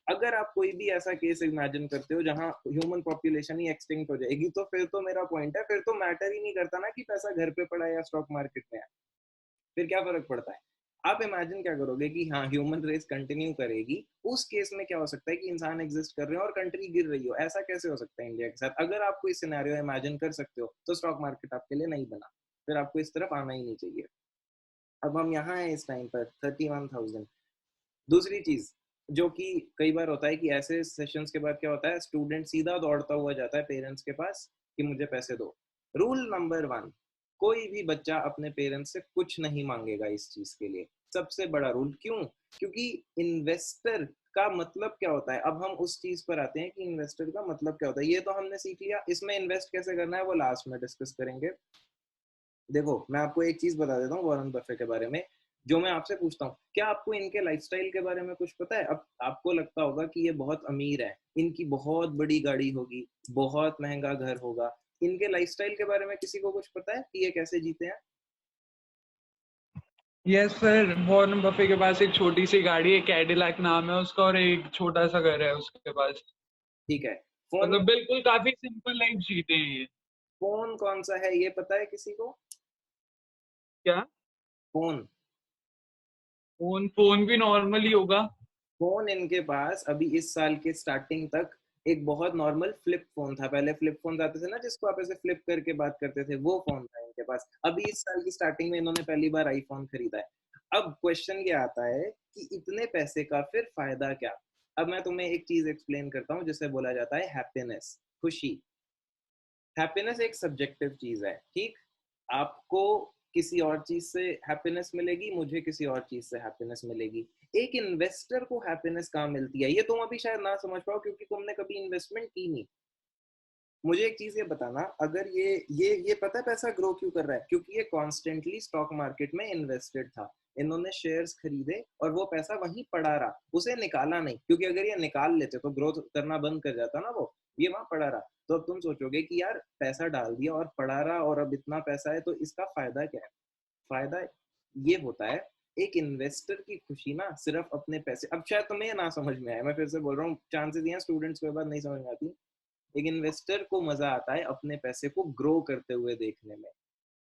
अगर आप कोई भी ऐसा केस इमेजिन करते हो जहां ह्यूमन पॉपुलेशन ही एक्सटिंक्ट हो जाएगी, तो फिर तो मेरा पॉइंट है, फिर तो मैटर ही नहीं करता ना कि पैसा घर पे पड़ा है या स्टॉक मार्केट में है, फिर क्या फर्क पड़ता है? आप इमेजिन क्या करोगे कि हाँ ह्यूमन रेस कंटिन्यू करेगी, उस केस में क्या हो सकता है कि इंसान एग्जिस्ट कर रहे हो और कंट्री गिर रही हो, ऐसा कैसे हो सकता है इंडिया के साथ? अगर आप कोई सिनेरियो इमेजिन कर सकते हो तो स्टॉक मार्केट आपके लिए नहीं बना, फिर आपको इस तरफ आना ही नहीं चाहिए। अब हम यहाँ हैं इस टाइम पर 31,000। दूसरी चीज जो कि कई बार होता है कि ऐसे सेशंस के बाद क्या होता है, स्टूडेंट सीधा दौड़ता हुआ जाता है पेरेंट्स के पास कि मुझे पैसे दो। रूल नंबर 1, कोई भी बच्चा अपने पेरेंट्स से कुछ नहीं मांगेगा इस चीज के लिए, सबसे बड़ा रूल। क्यों? क्योंकि इन्वेस्टर का मतलब क्या होता है, अब हम उस चीज पर आते हैं कि इन्वेस्टर का मतलब क्या होता है। ये तो हमने सीख लिया, इसमें इन्वेस्ट कैसे करना है वो लास्ट में डिस्कस करेंगे। देखो मैं आपको एक चीज बता देता हूँ वॉरेन बफे के बारे में, जो मैं आपसे पूछता हूँ, क्या आपको इनके लाइफस्टाइल के बारे में कुछ पता है? अब आपको लगता होगा कि ये बहुत अमीर है, इनकी बहुत बड़ी गाड़ी होगी, बहुत महंगा घर होगा, इनके लाइफस्टाइल के बारे में किसी को कुछ पता है कि ये कैसे जीते हैं? यस सर, वॉरेन बफे के पास एक छोटी सी गाड़ी है, कैडिलैक नाम है उसका, और एक छोटा सा घर है उसके पास। ठीक है। फोन, मतलब बिल्कुल काफी सिंपल लाइफ जीते हैं ये। फोन कौन सा है ये पता है किसी को? क्या? Phone, phone? फोन भी नॉर्मल ही होगा। फोन इनके पास अभी इस साल के स्टार्टिंग तक एक बहुत नॉर्मल फ्लिप फोन था। पहले फ्लिप फोन आते थे ना जिसको आप ऐसे फ्लिप करके बात करते थे, वो फोन था इनके पास। अभी इस साल की स्टार्टिंग में इन्होंने पहली बार आईफोन खरीदा है। अब क्वेश्चन ये आता है कि इतने पैसे का फिर फायदा क्या? अब मैं तुम्हें एक चीज एक्सप्लेन करता हूँ जिसे बोला जाता है हैप्पीनेस, खुशी। हैप्पीनेस एक सब्जेक्टिव चीज है, ठीक? आपको किसी और चीज से हैप्पीनेस मिलेगी, मुझे किसी और चीज से हैप्पीनेस मिलेगी। एक इन्वेस्टर को हैप्पीनेस कहाँ मिलती है ये तुम अभी शायद ना समझ पाओ, क्योंकि तुमने कभी इन्वेस्टमेंट की नहीं। मुझे एक चीज ये बताना, अगर ये पता है पैसा ग्रो क्यों कर रहा है? क्योंकि ये कॉन्स्टेंटली स्टॉक मार्केट में इन्वेस्टेड था, इन्होंने शेयर्स खरीदे और वो पैसा वहीं पड़ा रहा, उसे निकाला नहीं। क्योंकि अगर ये निकाल लेते तो ग्रोथ करना बंद कर जाता ना, वो ये वहां पड़ा रहा। तो अब तुम सोचोगे कि यार पैसा डाल दिया और पड़ा रहा और अब इतना पैसा है, तो इसका फायदा क्या है? फायदा ये होता है, एक इन्वेस्टर की खुशी ना सिर्फ अपने पैसे, अब शायद तुम्हें ये ना समझ में आए, मैं फिर से बोल रहा हूँ, चांसेस ये स्टूडेंट्स को बात नहीं समझ में आती। एक इन्वेस्टर को मजा आता है अपने पैसे को ग्रो करते हुए देखने में।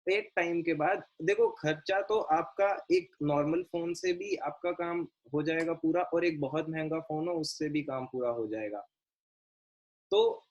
एक टाइम के बाद देखो, खर्चा तो आपका एक नॉर्मल फोन से भी आपका काम हो जाएगा पूरा, और एक बहुत महंगा फोन हो उससे भी काम पूरा हो जाएगा। तो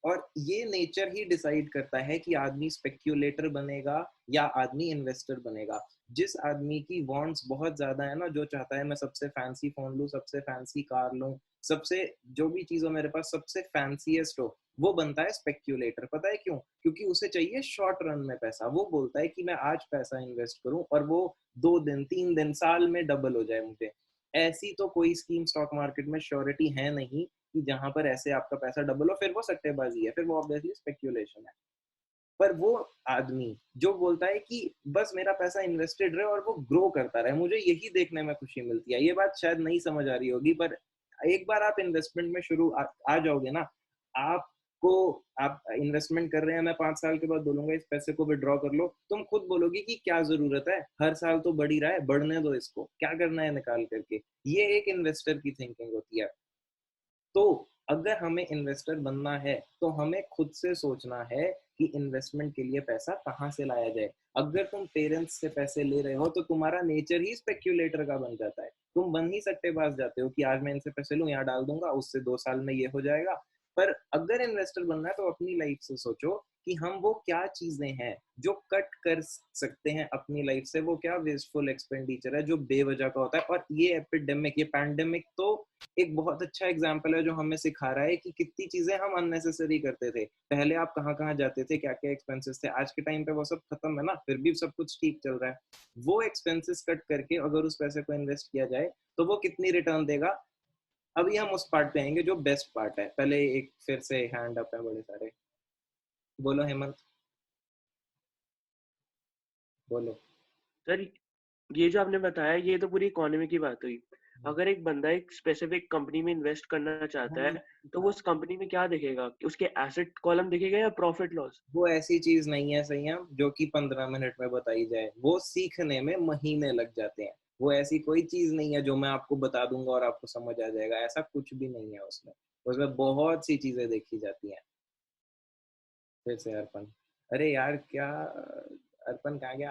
और ये नेचर ही डिसाइड करता है कि आदमी स्पेक्यूलेटर बनेगा या आदमी इन्वेस्टर बनेगा। जिस आदमी की वांट्स बहुत ज्यादा है ना, जो चाहता है मैं सबसे फैंसी फोन लूं, सबसे फैंसी कार लूं, सबसे जो भी चीज हो मेरे पास सबसे फैंसीएस्ट हो, वो बनता है स्पेक्यूलेटर। पता है क्यों? क्योंकि उसे चाहिए शॉर्ट रन में पैसा। वो बोलता है कि मैं आज पैसा इन्वेस्ट करूं और वो 2 दिन 3 दिन साल में डबल हो जाए मुझे। ऐसी तो कोई स्कीम स्टॉक मार्केट में श्योरिटी है नहीं कि जहां पर ऐसे आपका पैसा डबल हो, फिर वो सट्टेबाजी है, फिर वो ऑब्वियसली स्पेक्यूलेशन है। पर वो आदमी जो बोलता है कि बस मेरा पैसा इन्वेस्टेड रहे और वो ग्रो करता रहे, मुझे यही देखने में खुशी मिलती है। ये बात शायद नहीं समझ आ रही होगी, पर एक बार आप इन्वेस्टमेंट में शुरू आ जाओगे ना, आपको, आप इन्वेस्टमेंट कर रहे हैं, मैं 5 साल के बाद बोलूंगा इस पैसे को विड्रॉ कर लो, तुम खुद बोलोगे कि क्या जरूरत है, हर साल तो बढ़ ही रहा है, बढ़ने दो इसको, क्या करना है निकाल करके। ये एक इन्वेस्टर की थिंकिंग होती है। तो अगर हमें इन्वेस्टर बनना है तो हमें खुद से सोचना है कि इन्वेस्टमेंट के लिए पैसा कहाँ से लाया जाए। अगर तुम पेरेंट्स से पैसे ले रहे हो तो तुम्हारा नेचर ही स्पेक्यूलेटर का बन जाता है। तुम बन ही सट्टेबाज जाते हो कि आज मैं इनसे पैसे लूं, यहाँ डाल दूंगा, उससे 2 साल में ये हो जाएगा। पर अगर इन्वेस्टर बनना है तो अपनी लाइफ से सोचो कि हम वो क्या चीजें हैं जो कट कर सकते हैं अपनी लाइफ से, वो क्या वेस्टफुल एक्सपेंडिचर है जो बेवजह का होता है। और ये एपिडेमिक, ये पैंडेमिक तो एक बहुत अच्छा एग्जाम्पल है जो हमें सिखा रहा है कि कितनी चीजें हम अननेसेसरी करते थे। पहले आप कहाँ कहाँ जाते थे, क्या क्या एक्सपेंसेस थे, आज के टाइम पे वो सब खत्म है ना, फिर भी सब कुछ ठीक चल रहा है। वो एक्सपेंसेस कट करके अगर उस पैसे को इन्वेस्ट किया जाए तो वो कितनी रिटर्न देगा। अभी हम उस पार्ट पे आएंगे जो बेस्ट पार्ट है। पहले एक फिर से हैंड अप है बड़े सारे, बोलो हेमंत, बोलो। सर, ये जो आपने बताया ये तो पूरी इकोनॉमी की बात हुई। अगर एक बंदा एक स्पेसिफिक कंपनी में इन्वेस्ट करना चाहता है तो वो उस कंपनी में क्या दिखेगा? उसके एसेट कॉलम दिखेगा या प्रॉफिट लॉस? वो ऐसी चीज नहीं है संयम जो कि 15 मिनट में बताई जाए, वो सीखने में महीने लग जाते हैं। वो ऐसी कोई चीज नहीं है जो मैं आपको बता दूंगा और आपको समझ आ जाएगा, ऐसा कुछ भी नहीं है उसमें। उसमें बहुत सी चीजें देखी जाती हैं। फिर से अर्पण, अरे यार क्या, अर्पण कहाँ गया?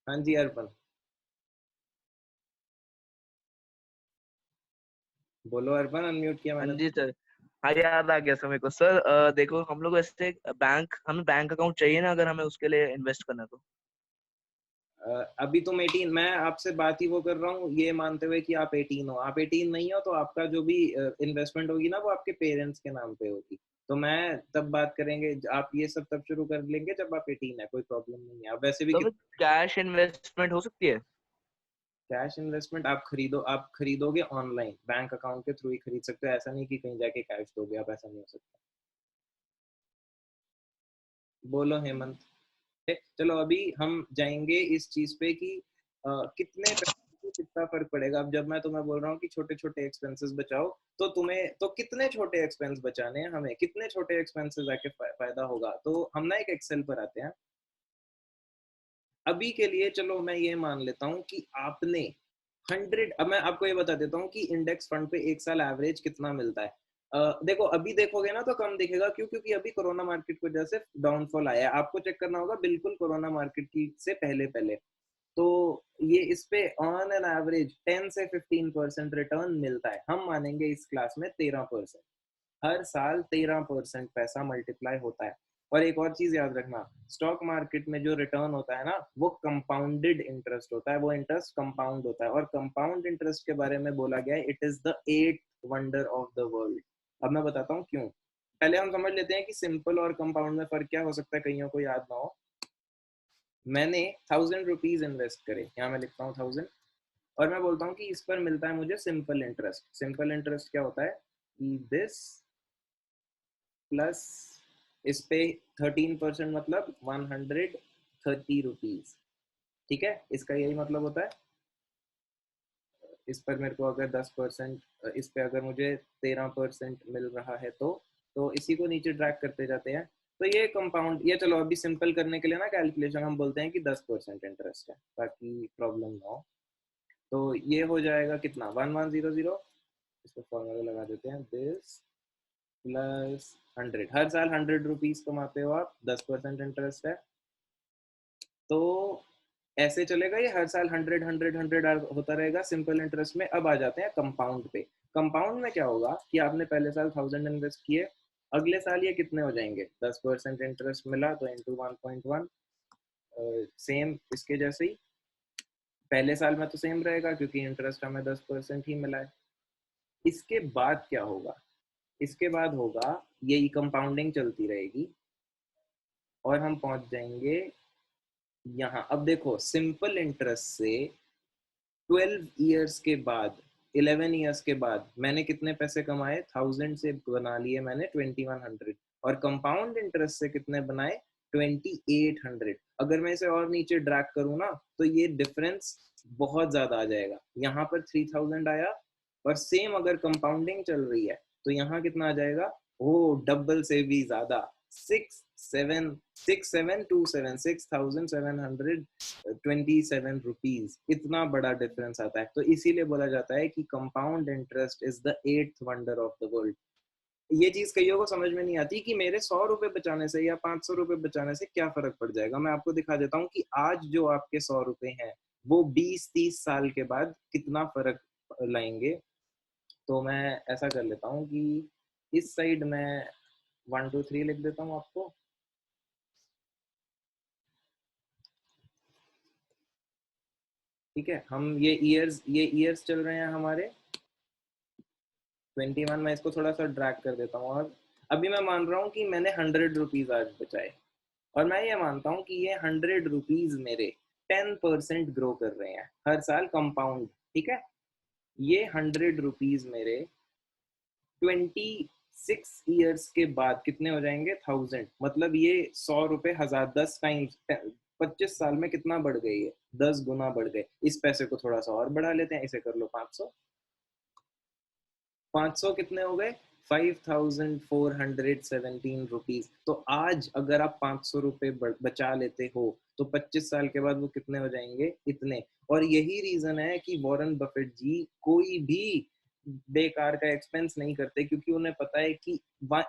हाँ जी अर्पण, बोलो अर्पण, अनम्यूट किया हाँ मैंने जी तो। सर। हाँ याद आ गया समय को सर। देखो हम लोग ऐसे हमें बैंक अकाउंट चाहिए ना अगर हमें उसके लिए इन्वेस्ट करना है तो। अभी तुम 18, मैं आपसे बात ही वो कर रहा हूँ ये मानते हुए कि आप 18 हो। आप 18 नहीं हो तो आपका जो भी इन्वेस्टमेंट होगी ना वो आपके पेरेंट्स के नाम पे होगी। तो मैं तब बात करेंगे, आप ये सब तब शुरू कर लेंगे जब आप 18 है, कोई प्रॉब्लम नहीं है। आप वैसे भी तो कैश इन्वेस्टमेंट हो सकती है? कैश इन्वेस्टमेंट आप खरीदोगे ऑनलाइन, बैंक अकाउंट के थ्रू ही खरीद सकते हो। ऐसा नहीं कि कहीं जाके कैश दोगे आप, ऐसा नहीं हो सकता। बोलो हेमंत। चलो अभी हम जाएंगे इस चीज पे कि कितने पैसे से कितना फर्क पड़ेगा। अब जब मैं तुम्हें बोल रहा हूँ कि छोटे छोटे एक्सपेंसेस बचाओ, तो तुम्हें तो कितने छोटे एक्सपेंस बचाने हैं, हमें कितने छोटे एक्सपेंसेस आके फायदा होगा। तो हम ना एक एक्सेल पर आते हैं अभी के लिए। चलो मैं ये मान लेता हूँ कि आपने 100, अब मैं आपको ये बता देता हूँ कि इंडेक्स फंड पे एक साल एवरेज कितना मिलता है। देखो अभी देखोगे ना तो कम दिखेगा, क्यों? क्योंकि अभी कोरोना मार्केट की वजह से डाउनफॉल आया है। आपको चेक करना होगा बिल्कुल कोरोना मार्केट की से पहले पहले। तो ये इस पे ऑन एन एवरेज 10 से 15% रिटर्न मिलता है। हम मानेंगे इस क्लास में 13%। हर साल 13% पैसा मल्टीप्लाई होता है। और एक और चीज याद रखना, स्टॉक मार्केट में जो रिटर्न होता है ना वो कंपाउंडेड इंटरेस्ट होता है, वो इंटरेस्ट कंपाउंड होता है। और कंपाउंड इंटरेस्ट के बारे में बोला गया है it is the 8th wonder of the world. अब मैं बताता हूँ क्यों। पहले हम समझ लेते हैं कि सिंपल और कंपाउंड में फर्क क्या हो सकता है, कईयों को याद ना हो। मैंने 1000 रुपीज इन्वेस्ट करे, यहाँ मैं लिखता हूँ 1000, और मैं बोलता हूँ कि इस पर मिलता है मुझे सिंपल इंटरेस्ट। सिंपल इंटरेस्ट क्या होता है कि दिस प्लस इस पे 13% मतलब 130 रुपीज। ठीक है, इसका यही मतलब होता है। इस पर मेरे को अगर 10%, इस पे अगर मुझे 13% मिल रहा है तो इसी को नीचे ड्रैग करते जाते हैं। तो ये कंपाउंड, ये चलो अभी सिंपल करने के लिए ना कैलकुलेशन हम बोलते हैं कि 10% इंटरेस्ट है ताकि प्रॉब्लम ना हो। तो ये हो जाएगा कितना, 1100। इस पर फॉर्मूला लगा देते हैं, दिस प्लस 100। हर साल 100 रुपीज कमाते हो आप, 10% इंटरेस्ट है। तो ऐसे चलेगा ये, हर साल 100 100 100 होता रहेगा सिंपल इंटरेस्ट में। अब आ जाते हैं कंपाउंड पे। कंपाउंड में क्या होगा कि आपने पहले साल 1000 इन्वेस्ट किए, अगले साल ये कितने हो जाएंगे, 10% इंटरेस्ट मिला तो इंटू 1.1, सेम इसके जैसे ही। पहले साल में तो सेम रहेगा क्योंकि इंटरेस्ट हमें 10% ही मिला है। इसके बाद क्या होगा, इसके बाद होगा यही कंपाउंडिंग चलती रहेगी और हम पहुंच जाएंगे यहाँ। अब देखो सिंपल इंटरेस्ट से 12 ईयर्स के बाद, 11 ईयर्स के बाद मैंने कितने पैसे कमाए, 1000 से बना लिए मैंने 2100। और कंपाउंड इंटरेस्ट से कितने बनाए, 2800। अगर मैं इसे और नीचे ड्रैग करूँ ना तो ये डिफरेंस बहुत ज्यादा आ जाएगा। यहाँ पर 3000 आया, और सेम अगर कंपाउंडिंग चल रही है तो यहाँ कितना आ जाएगा, वो डबल से भी ज्यादा, 6727 इतना बड़ा डिफरेंस आता है। तो इसीलिए बोला जाता है कि compound interest is the 8th wonder of the world. ये चीज कईयों को समझ में नहीं आती कि मेरे 100 रुपए बचाने से या 500 रुपए बचाने से क्या फर्क पड़ जाएगा। मैं आपको दिखा देता हूँ कि आज जो आपके 100 रुपए हैं वो 20-30 साल के बाद कितना फर्क लाएंगे। तो मैं ऐसा कर लेता हूँ कि इस साइड में 1 2 3 लिख देता हूँ आपको। ठीक है, हम ये ईयर्स चल रहे हैं हमारे 21 में, इसको थोड़ा सा ड्रैग कर देता हूँ। और अभी मैं मान रहा हूँ कि मैंने 100 रुपीज आज बचाए, और मैं ये मानता हूँ कि ये 100 रुपीज मेरे 10% ग्रो कर रहे हैं हर साल कंपाउंड। ठीक है, ये 100 रुपीज मेरे 26 ईयर्स के बाद कितने हो जाएंगे, 1000। मतलब ये 100 रुपए 1000, 10 टाइम्स, 25 साल में कितना बढ़ गई है, 10 गुना बढ़ गए। इस पैसे को थोड़ा सा और बढ़ा लेते हैं, इसे कर लो 500। 500 कितने हो गए, 5,417 रुपीज। तो आज अगर आप 500 रुपए बचा लेते हो तो 25 साल के बाद वो कितने हो जाएंगे? इतने। और यही रीजन है कि वॉरेन बफेट जी कोई भी बेकार का एक्सपेंस नहीं करते, क्योंकि उन्हें पता है कि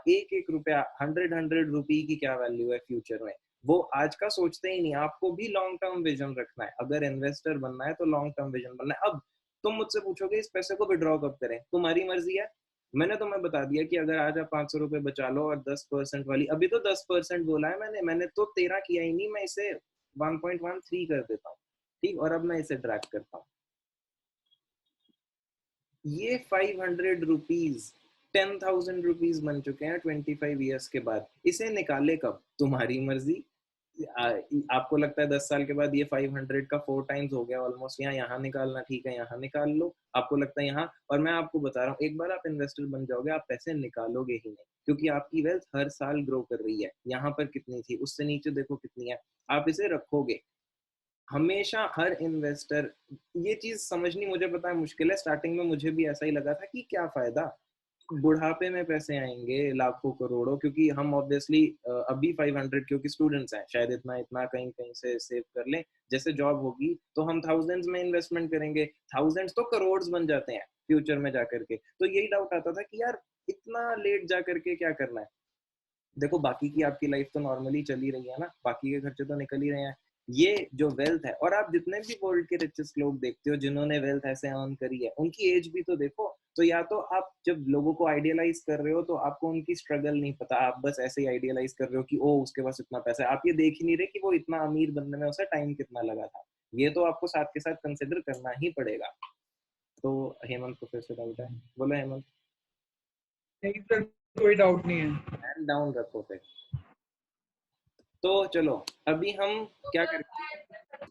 एक एक रुपया, 100 रुपी की क्या वैल्यू है फ्यूचर में। वो आज का सोचते ही नहीं। आपको भी लॉन्ग टर्म विजन रखना है, अगर इन्वेस्टर बनना है तो लॉन्ग टर्म विजन बनना है। अब तुम मुझसे पूछोगे इस पैसे को विड्रॉ कब करें, तुम्हारी मर्जी है। मैंने तुम्हें बता दिया कि अगर आज आप 500 रुपए बचा लो और 10% वाली, अभी तो 10% बोला है मैंने तो 13 किया ही नहीं, मैं इसे 1.13 कर देता हूँ, ठीक। और अब मैं इसे ड्रैग करता हूँ। ये 500 रुपीज 10,000 रुपीज बन चुके हैं 25 ईयर्स के बाद। इसे निकाले कब, तुम्हारी मर्जी। आपको लगता है 10 साल के बाद ये 500 का 4 टाइम्स हो गया ऑलमोस्ट, यहाँ निकालना ठीक है, यहाँ निकाल लो। आपको लगता है यहाँ, और मैं आपको बता रहा हूँ एक बार आप इन्वेस्टर बन जाओगे आप पैसे निकालोगे ही नहीं, क्योंकि आपकी वेल्थ हर साल ग्रो कर रही है। यहाँ पर कितनी थी, उससे नीचे देखो कितनी है, आप इसे रखोगे हमेशा। हर इन्वेस्टर, ये चीज समझनी मुझे पता है मुश्किल है, स्टार्टिंग में मुझे भी ऐसा ही लगा था कि क्या फायदा, बुढ़ापे में पैसे आएंगे लाखों करोड़ों, क्योंकि हम ऑब्वियसली अभी 500 क्योंकि स्टूडेंट्स हैं, शायद इतना इतना कहीं कहीं से सेव कर लें, जैसे जॉब होगी तो हम थाउजेंड्स में इन्वेस्टमेंट करेंगे, थाउजेंड्स तो करोड़ बन जाते हैं फ्यूचर में जाकर के। तो यही डाउट आता था कि यार इतना लेट जा करके क्या करना है। देखो बाकी की आपकी लाइफ तो नॉर्मली चली रही है ना, बाकी के खर्चे तो निकल ही रहे हैं। ये जो वेल्थ है, और आप जितने भी वर्ल्ड के रिचेस्ट लोग देखते हो जिन्होंने वेल्थ ऐसे अर्न करी है, उनकी एज भी तो देखो। तो या तो आप जब लोगों को आइडियलाइज कर रहे हो तो आपको उनकी स्ट्रगल नहीं पता, आप बस ऐसे ही आइडियलाइज कर रहे हो कि ओ उसके पास इतना पैसा है। आप ये देख ही नहीं रहे कि वो इतना अमीर बनने में उसे टाइम कितना लगा था। ये तो आपको साथ के साथ कंसिडर करना ही पड़ेगा। तो हेमंत को फिर से डाउट है, बोलो हेमंत। नहीं सर, कोई डाउट नहीं है। हैंड डाउन रखो फिर। तो चलो अभी हम क्या करते,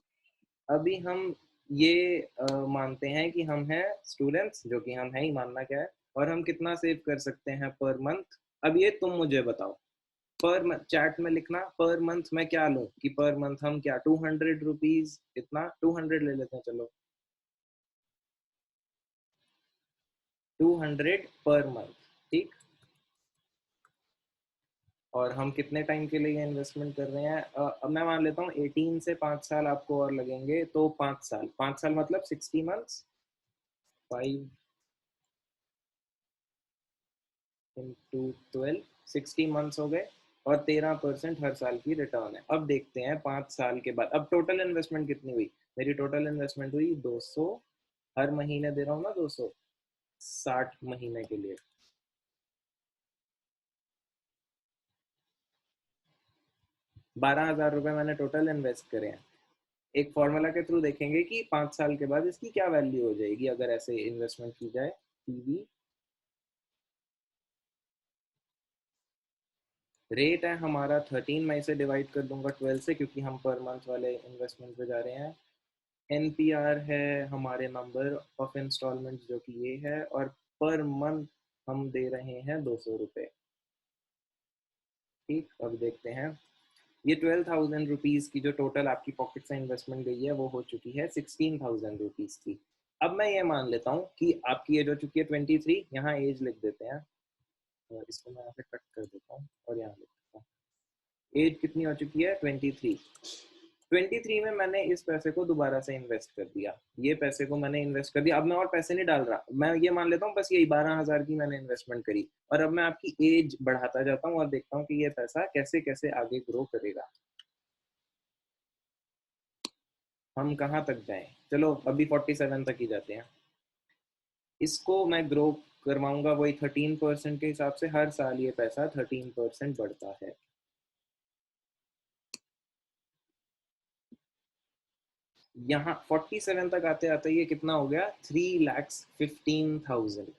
अभी हम ये मानते हैं कि हम हैं स्टूडेंट्स, जो कि हम हैं ही, मानना क्या है, और हम कितना सेव कर सकते हैं पर मंथ। अब ये तुम मुझे बताओ, पर मंथ चैट में लिखना, पर मंथ मैं क्या लूं, कि पर मंथ हम क्या 200 रुपीज, इतना 200 ले लेते हैं, चलो 200 पर मंथ, ठीक। और हम कितने टाइम के लिए इन्वेस्टमेंट कर रहे हैं, अब मैं मान लेता हूँ 18 से 5 साल आपको और लगेंगे, तो 5 साल मतलब 60 मंथ्स, 5 इंटू 12, 60 मंथ्स हो गए, और 13% हर साल की रिटर्न है। अब देखते हैं 5 साल के बाद, अब टोटल इन्वेस्टमेंट कितनी हुई। मेरी टोटल इन्वेस्टमेंट हुई 200, हर महीने दे रहा हूँ ना 200, 60 महीने के लिए। 12,000 रुपए मैंने टोटल इन्वेस्ट करे हैं। एक फॉर्मूला के थ्रू देखेंगे कि 5 साल के बाद इसकी क्या वैल्यू हो जाएगी अगर ऐसे इन्वेस्टमेंट की जाए। पीवी रेट है हमारा 13, मैं इसे डिवाइड कर दूंगा 12 से, क्योंकि हम पर मंथ वाले इन्वेस्टमेंट पे जा रहे हैं। एनपीआर है हमारे नंबर ऑफ इंस्टॉलमेंट, जो कि ये है, और पर मंथ हम दे रहे हैं 200 रुपये, ठीक। अब देखते हैं, ये 12,000 रुपीज की जो टोटल आपकी पॉकेट से इन्वेस्टमेंट गई है वो हो चुकी है 16,000 रुपीज की। अब मैं ये मान लेता हूँ कि आपकी एज हो चुकी है 23, यहाँ एज लिख देते हैं, और इसको मैं यहाँ पे कट कर देता हूँ और यहाँ लिख देता हूँ। एज कितनी हो चुकी है 23। 23 में मैंने इस पैसे को दोबारा से इन्वेस्ट कर दिया, ये पैसे को मैंने इन्वेस्ट कर दिया। अब मैं और पैसे नहीं डाल रहा, मैं ये मान लेता हूँ बस यही 12,000 की मैंने इन्वेस्टमेंट करी, और अब मैं आपकी एज बढ़ाता जाता हूँ और देखता हूँ कि ये पैसा कैसे कैसे आगे ग्रो करेगा, हम कहाँ तक जाएं। चलो अभी 47 तक ही जाते हैं। इसको मैं ग्रो करवाऊंगा वही 13% के हिसाब से, हर साल ये पैसा 13% बढ़ता है। यहाँ 47 तक आते आते ये कितना हो गया, 3,15,000।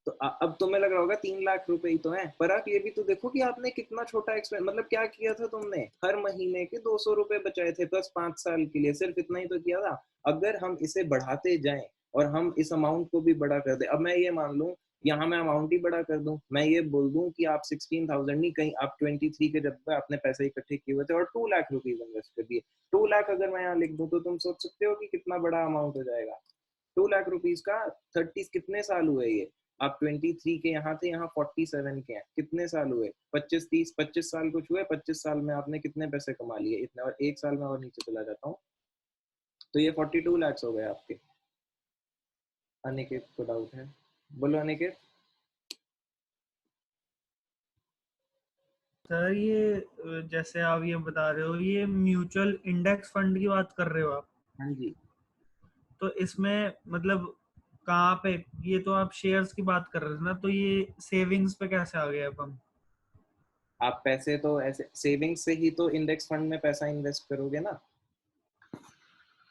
तो अब तुम्हें लग रहा होगा 3 लाख रुपए ही तो है, पर आप ये भी तो देखो कि आपने कितना छोटा एक्सपेंस, मतलब क्या किया था तुमने, हर महीने के 200 रुपए बचाए थे, बस 5 साल के लिए सिर्फ इतना ही तो किया था। अगर हम इसे बढ़ाते जाएं और हम इस अमाउंट को भी बड़ा कर दे, अब मैं ये मान लूं, यहाँ मैं अमाउंट ही बड़ा कर दूं, मैं ये बोल दूं कि आप 16,000 नहीं, कहीं आप 23 के जब आपने पैसे इकट्ठे किए हुए थे और 2 लाख रुपीज इन्वेस्ट कर दिए, 2 लाख अगर मैं यहाँ लिख दूं तो तुम सोच सकते हो कि कितना बड़ा अमाउंट हो जाएगा। 2 लाख रुपीज का 30 कितने साल हुए ये, आप 23 के यहाँ थे, यहाँ 47 के हैं। कितने साल हुए? 25 साल कुछ हुए। 25 साल में आपने कितने पैसे कमा लिए? इतने। और एक साल में और नीचे चला जाता हूँ तो ये 42 लाख हो गए आपके। अनिकेत को डाउट है, बोलो अनिकेत। सर ये जैसे आप ये बता रहे हो, ये म्यूचुअल इंडेक्स फंड की बात कर रहे हो आप? हाँ जी। तो इसमें मतलब कहाँ पे, ये तो आप शेयर्स की बात कर रहे थे ना, तो ये सेविंग्स पे कैसे आ गए अब हम? आप पैसे तो ऐसे सेविंग्स से ही तो इंडेक्स फंड में पैसा इन्वेस्ट करोगे ना।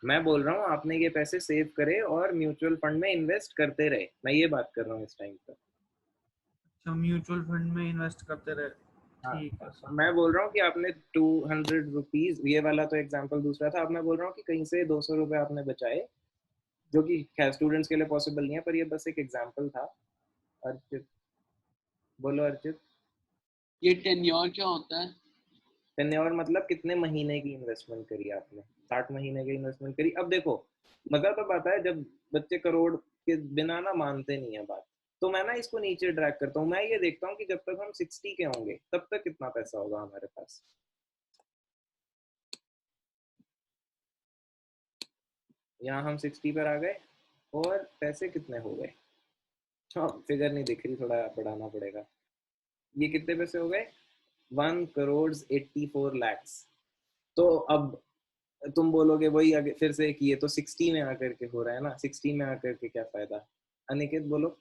मैं बोल रहा हूँ आपने ये पैसे सेव करे और म्यूचुअल फंड में इन्वेस्ट करते रहे, मैं ये बात कर रहा हूँ इस टाइम पर। अच्छा, म्यूचुअल फंड में इन्वेस्ट करते रहे। हाँ, ठीक है सर। मैं बोल रहा हूँ कि आपने 200 रुपीज, ये वाला तो एग्जांपल दूसरा था। अब मैं बोल रहा हूँ कि कहीं से 200 रुपए आपने बचाए, जो कि खैर स्टूडेंट्स के लिए पॉसिबल नहीं है, पर ये बस एक एग्जांपल था। अर्चित, बोलो अर्चित। ये टेन्योर क्या होता है? टेन्योर मतलब कितने महीने की इन्वेस्टमेंट करी आपने? 60 महीने की इन्वेस्टमेंट करी। अब देखो, मजा तब आता है जब बच्चे करोड़ के बिना ना मानते नहीं है बात। तो मैं ना इसको नीचे ड्रैग करता हूँ। मैं ये देखता हूँ कि जब तक हम 60 के होंगे तब तक कितना पैसा होगा हमारे पास। यहाँ हम 60 पर आ गए और पैसे कितने हो गए? हाँ, फिगर नहीं दिख रही, थोड़ा बढ़ाना पड़ेगा। ये कितने पैसे हो गए? 1,84,00,000। तो अब तुम बोलोगे वही आगे फिर से कि ये तो 60 में आकर के हो रहा है ना, 60 में आकर के क्या फायदा? अनिकेत बोलो,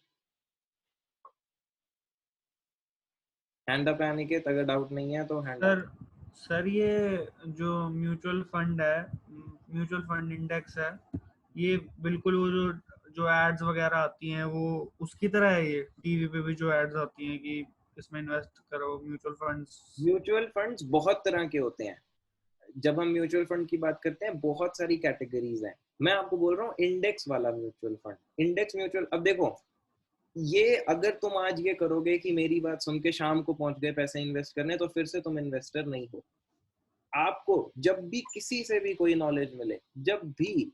हैंड अप है अनिकेत, अगर डाउट नहीं है तो हैंड अप। सर ये जो म्यूचुअल फंड है, म्यूचुअल फंड इंडेक्स है, ये बिल्कुल वो जो जो एड्स वगैरह आती हैं वो उसकी तरह है? ये टीवी पे भी जो एड्स आती हैं कि इसमें इन्वेस्ट करो म्यूचुअल फंड्स। म्यूचुअल फंड्स बहुत तरह के होते हैं। जब हम म्यूचुअल फंड की बात करते हैं बहुत सारी कैटेगरीज हैं। मैं आपको बोल रहा हूँ इंडेक्स वाला म्यूचुअल फंड, इंडेक्स म्यूचुअल। अब देखो, ये अगर तुम आज ये करोगे कि मेरी बात सुन के शाम को पहुंच गए पैसे इन्वेस्ट करने, तो फिर से तुम इन्वेस्टर नहीं हो। आपको जब भी किसी से भी कोई नॉलेज मिले, जब भी,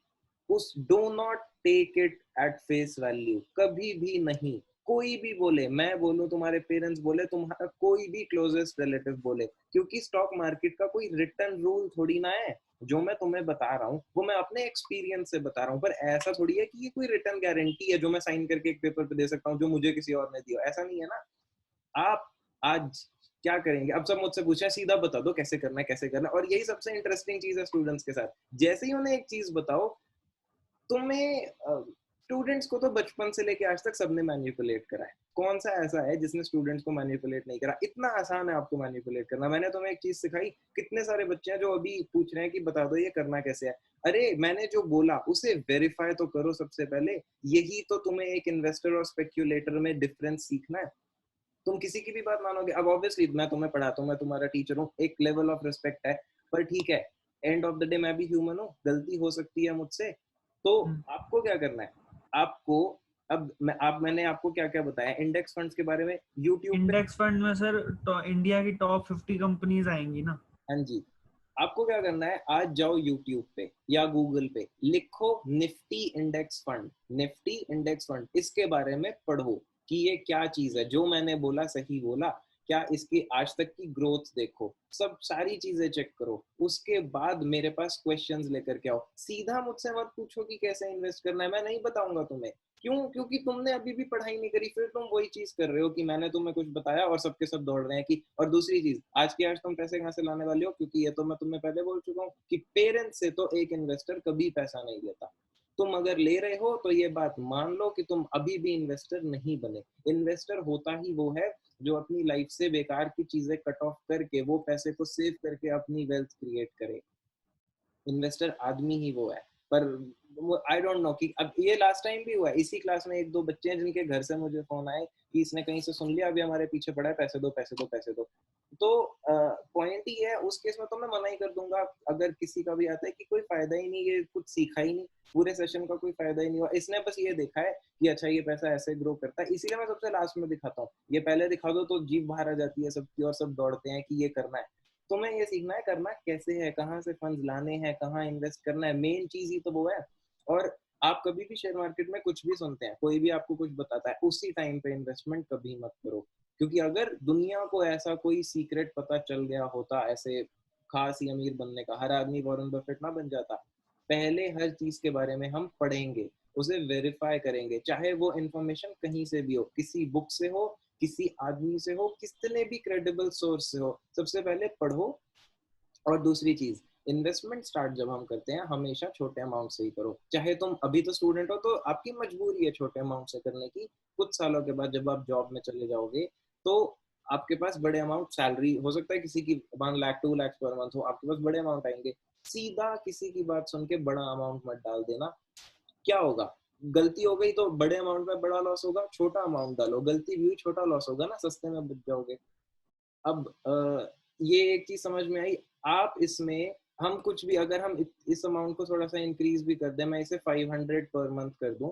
उस do not take it at face value, कभी भी नहीं। कोई भी बोले, मैं बोलूं, तुम्हारे पेरेंट्स बोले, तुम्हारा कोई भी क्लोजेस्ट रिलेटिव बोले, क्योंकि स्टॉक मार्केट का कोई रिटर्न रूल थोड़ी ना है। जो मैं तुम्हें बता रहा हूँ वो मैं अपने एक्सपीरियंस से बता रहा हूँ, पर ऐसा थोड़ी है कि ये कोई रिटर्न गारंटी है जो मैं साइन करके एक पेपर पे दे सकता हूँ जो मुझे किसी और ने दिया। ऐसा नहीं है ना। आप आज क्या करेंगे? अब सब मुझसे पूछे सीधा बता दो कैसे करना है, कैसे करना है। और यही सबसे इंटरेस्टिंग चीज है स्टूडेंट्स के साथ। जैसे ही उन्हें एक चीज बताओ, तुम्हें स्टूडेंट्स को तो बचपन से लेके आज तक सबने मैनिपुलेट करा है। कौन सा ऐसा है जिसने स्टूडेंट्स को मैनिपुलेट नहीं करा? इतना आसान है आपको मैनिपुलेट करना। मैंने तुम्हें एक चीज सिखाई, कितने सारे बच्चे हैं जो अभी पूछ रहे हैं कि बता दो ये करना कैसे है। अरे मैंने जो बोला उसे वेरीफाई तो करो सबसे पहले। यही तो तुम्हें एक इन्वेस्टर और स्पेक्यूलेटर में डिफरेंस सीखना है। तुम किसी की भी बात मानोगे। अब ऑब्वियसली मैं तुम्हें पढ़ाता हूँ, मैं तुम्हारा टीचर हूँ, एक लेवल ऑफ रिस्पेक्ट है, पर ठीक है, एंड ऑफ द डे मैं भी ह्यूमन हूँ, गलती हो सकती है मुझसे। तो आपको क्या करना है? आपको मैंने आपको क्या क्या बताया इंडेक्स फंड्स के बारे में यूट्यूब पे। इंडेक्स फंड में सर इंडिया की टॉप 50 कंपनीज आएंगी ना? हाँ जी। आपको क्या करना है, आज जाओ यूट्यूब पे या गूगल पे, लिखो Nifty index fund, Nifty index fund, इसके बारे में पढ़ो कि ये क्या चीज है। जो मैंने बोला सही बोला क्या? इसकी आज तक की ग्रोथ देखो, सब सारी चीजें चेक करो। उसके बाद मेरे पास क्वेश्चंस लेकर के आओ। सीधा मुझसे मत पूछो कि कैसे इन्वेस्ट करना है, मैं नहीं बताऊंगा तुम्हें। क्यों? क्योंकि तुमने अभी भी पढ़ाई नहीं करी, फिर तुम वही चीज कर रहे हो कि मैंने तुम्हें कुछ बताया और सबके सब दौड़ रहे हैं कि। और दूसरी चीज, आज की आज तुम पैसे कहाँ से लाने वाले हो? क्योंकि ये तो मैं तुम्हें पहले बोल चुका हूँ कि पेरेंट्स से तो एक इन्वेस्टर कभी पैसा नहीं लेता। तुम अगर ले रहे हो तो ये बात मान लो कि तुम अभी भी इन्वेस्टर नहीं बने। इन्वेस्टर होता ही वो है जो अपनी लाइफ से बेकार की चीजें कट ऑफ करके वो पैसे को सेव करके अपनी वेल्थ क्रिएट करे। इन्वेस्टर आदमी ही वो है। पर आई डोंट नो कि अब ये लास्ट टाइम भी हुआ है, इसी क्लास में एक दो बच्चे हैं जिनके घर से मुझे फोन आए कि इसने कहीं से सुन लिया, अभी हमारे पीछे पड़ा है, पैसे दो पैसे दो पैसे दो। तो पॉइंट ही है, उस केस में तो मैं मना ही कर दूंगा। अगर किसी का भी आता है कि कोई फायदा ही नहीं, ये कुछ सीखा ही नहीं, पूरे सेशन का कोई फायदा ही नहीं हुआ, इसने बस ये देखा है कि अच्छा ये पैसा ऐसे ग्रो करता है, इसीलिए मैं सबसे लास्ट में दिखाता हूँ। ये पहले दिखा दो तो जीभ बाहर आ जाती है सबकी और सब दौड़ते हैं कि ये करना है। तुम्हें ये सीखना है करना कैसे है, कहाँ से फंड्स लाने हैं, कहाँ इन्वेस्ट करना है, मेन चीज ही तो वो है। और आप कभी भी शेयर मार्केट में कुछ भी सुनते हैं, कोई भी आपको कुछ बताता है, उसी टाइम पे इन्वेस्टमेंट कभी मत करो, क्योंकि अगर दुनिया को ऐसा कोई सीक्रेट पता चल गया होता ऐसे खास ही अमीर बनने का, हर आदमी वॉरेन बफेट ना बन जाता। पहले हर चीज के बारे में हम पढ़ेंगे, उसे वेरीफाई करेंगे, चाहे वो इंफॉर्मेशन कहीं से भी हो, किसी बुक से हो, किसी आदमी से हो, कितने भी क्रेडिबल सोर्स से हो, सबसे पहले पढ़ो। और दूसरी चीज, इन्वेस्टमेंट स्टार्ट जब हम करते हैं हमेशा छोटे अमाउंट से ही करो, चाहे तुम अभी तो स्टूडेंट हो तो आपकी मजबूरी है छोटे अमाउंट से करने की, कुछ सालों के बाद जब आप जॉब में चले जाओगे तो आपके पास बड़े अमाउंट सैलरी हो सकता है किसी की 1 लाख 2 लाख पर मंथ हो, आपके पास बड़े अमाउंट आएंगे, सीधा किसी की बात सुन के बड़ा अमाउंट मत डाल देना। क्या होगा, गलती हो गई तो बड़े अमाउंट में बड़ा लॉस होगा, छोटा अमाउंट डालो, गलती भी हुई छोटा लॉस होगा ना, सस्ते में बच जाओगे। अब ये एक चीज समझ में आई। आप इसमें हम कुछ भी, अगर हम इस अमाउंट को थोड़ा सा इंक्रीज भी कर दें, मैं इसे 500 पर मंथ कर दूं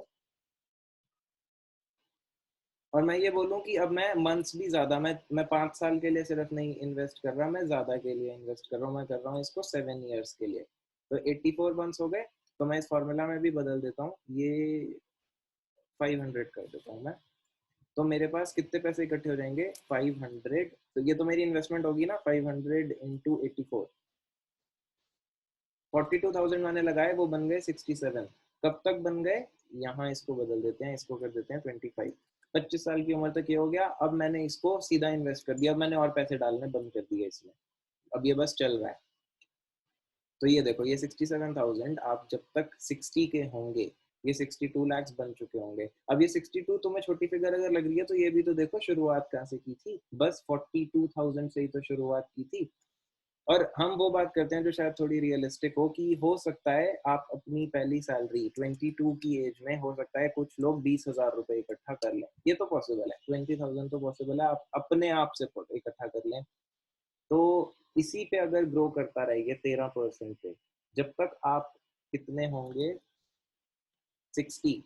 और मैं ये बोलूं कि अब मैं मंथ्स भी ज्यादा, मैं 5 साल के लिए सिर्फ नहीं इन्वेस्ट कर रहा, मैं ज्यादा के लिए इन्वेस्ट कर रहा हूँ, मैं कर रहा हूँ इसको 7 ईयर्स के लिए, तो 84 मंथ्स हो गए। तो मैं इस फॉर्मूला में भी बदल देता हूँ, ये 500 कर देता हूँ मैं, तो मेरे पास कितने पैसे इकट्ठे हो जाएंगे 500, तो ये तो मेरी इन्वेस्टमेंट होगी ना 500 इंटू 84, 42,000 मैंने लगाए, वो बन गए 67। कब तक बन गए, यहाँ इसको बदल देते हैं, इसको कर देते हैं 25, 25 साल की उम्र तक ये हो गया। अब मैंने इसको सीधा इन्वेस्ट कर दिया, अब मैंने और पैसे डालने बंद कर दिए इसमें, अब ये बस चल रहा है। तो ये देखो, ये 67,000 आप जब तक 60 के होंगे ये 62 lakhs बन चुके होंगे। अब ये 62 तुम्हें छोटी फिगर अगर लग रही है तो ये भी तो देखो शुरुआत कहाँ से की थी, बस 42,000 से ही तो शुरुआत की थी। और हम वो बात करते हैं जो शायद थोड़ी रियलिस्टिक हो, कि हो सकता है आप अपनी पहली सैलरी 22 की एज में, हो सकता है कुछ लोग 20,000 रुपए इकट्ठा कर लें, ये तो पॉसिबल है, 20,000 तो पॉसिबल है, आप अपने आप से इकट्ठा कर लें। तो इसी पे अगर ग्रो करता रहेगा 13% पे, जब तक आप कितने होंगे 60,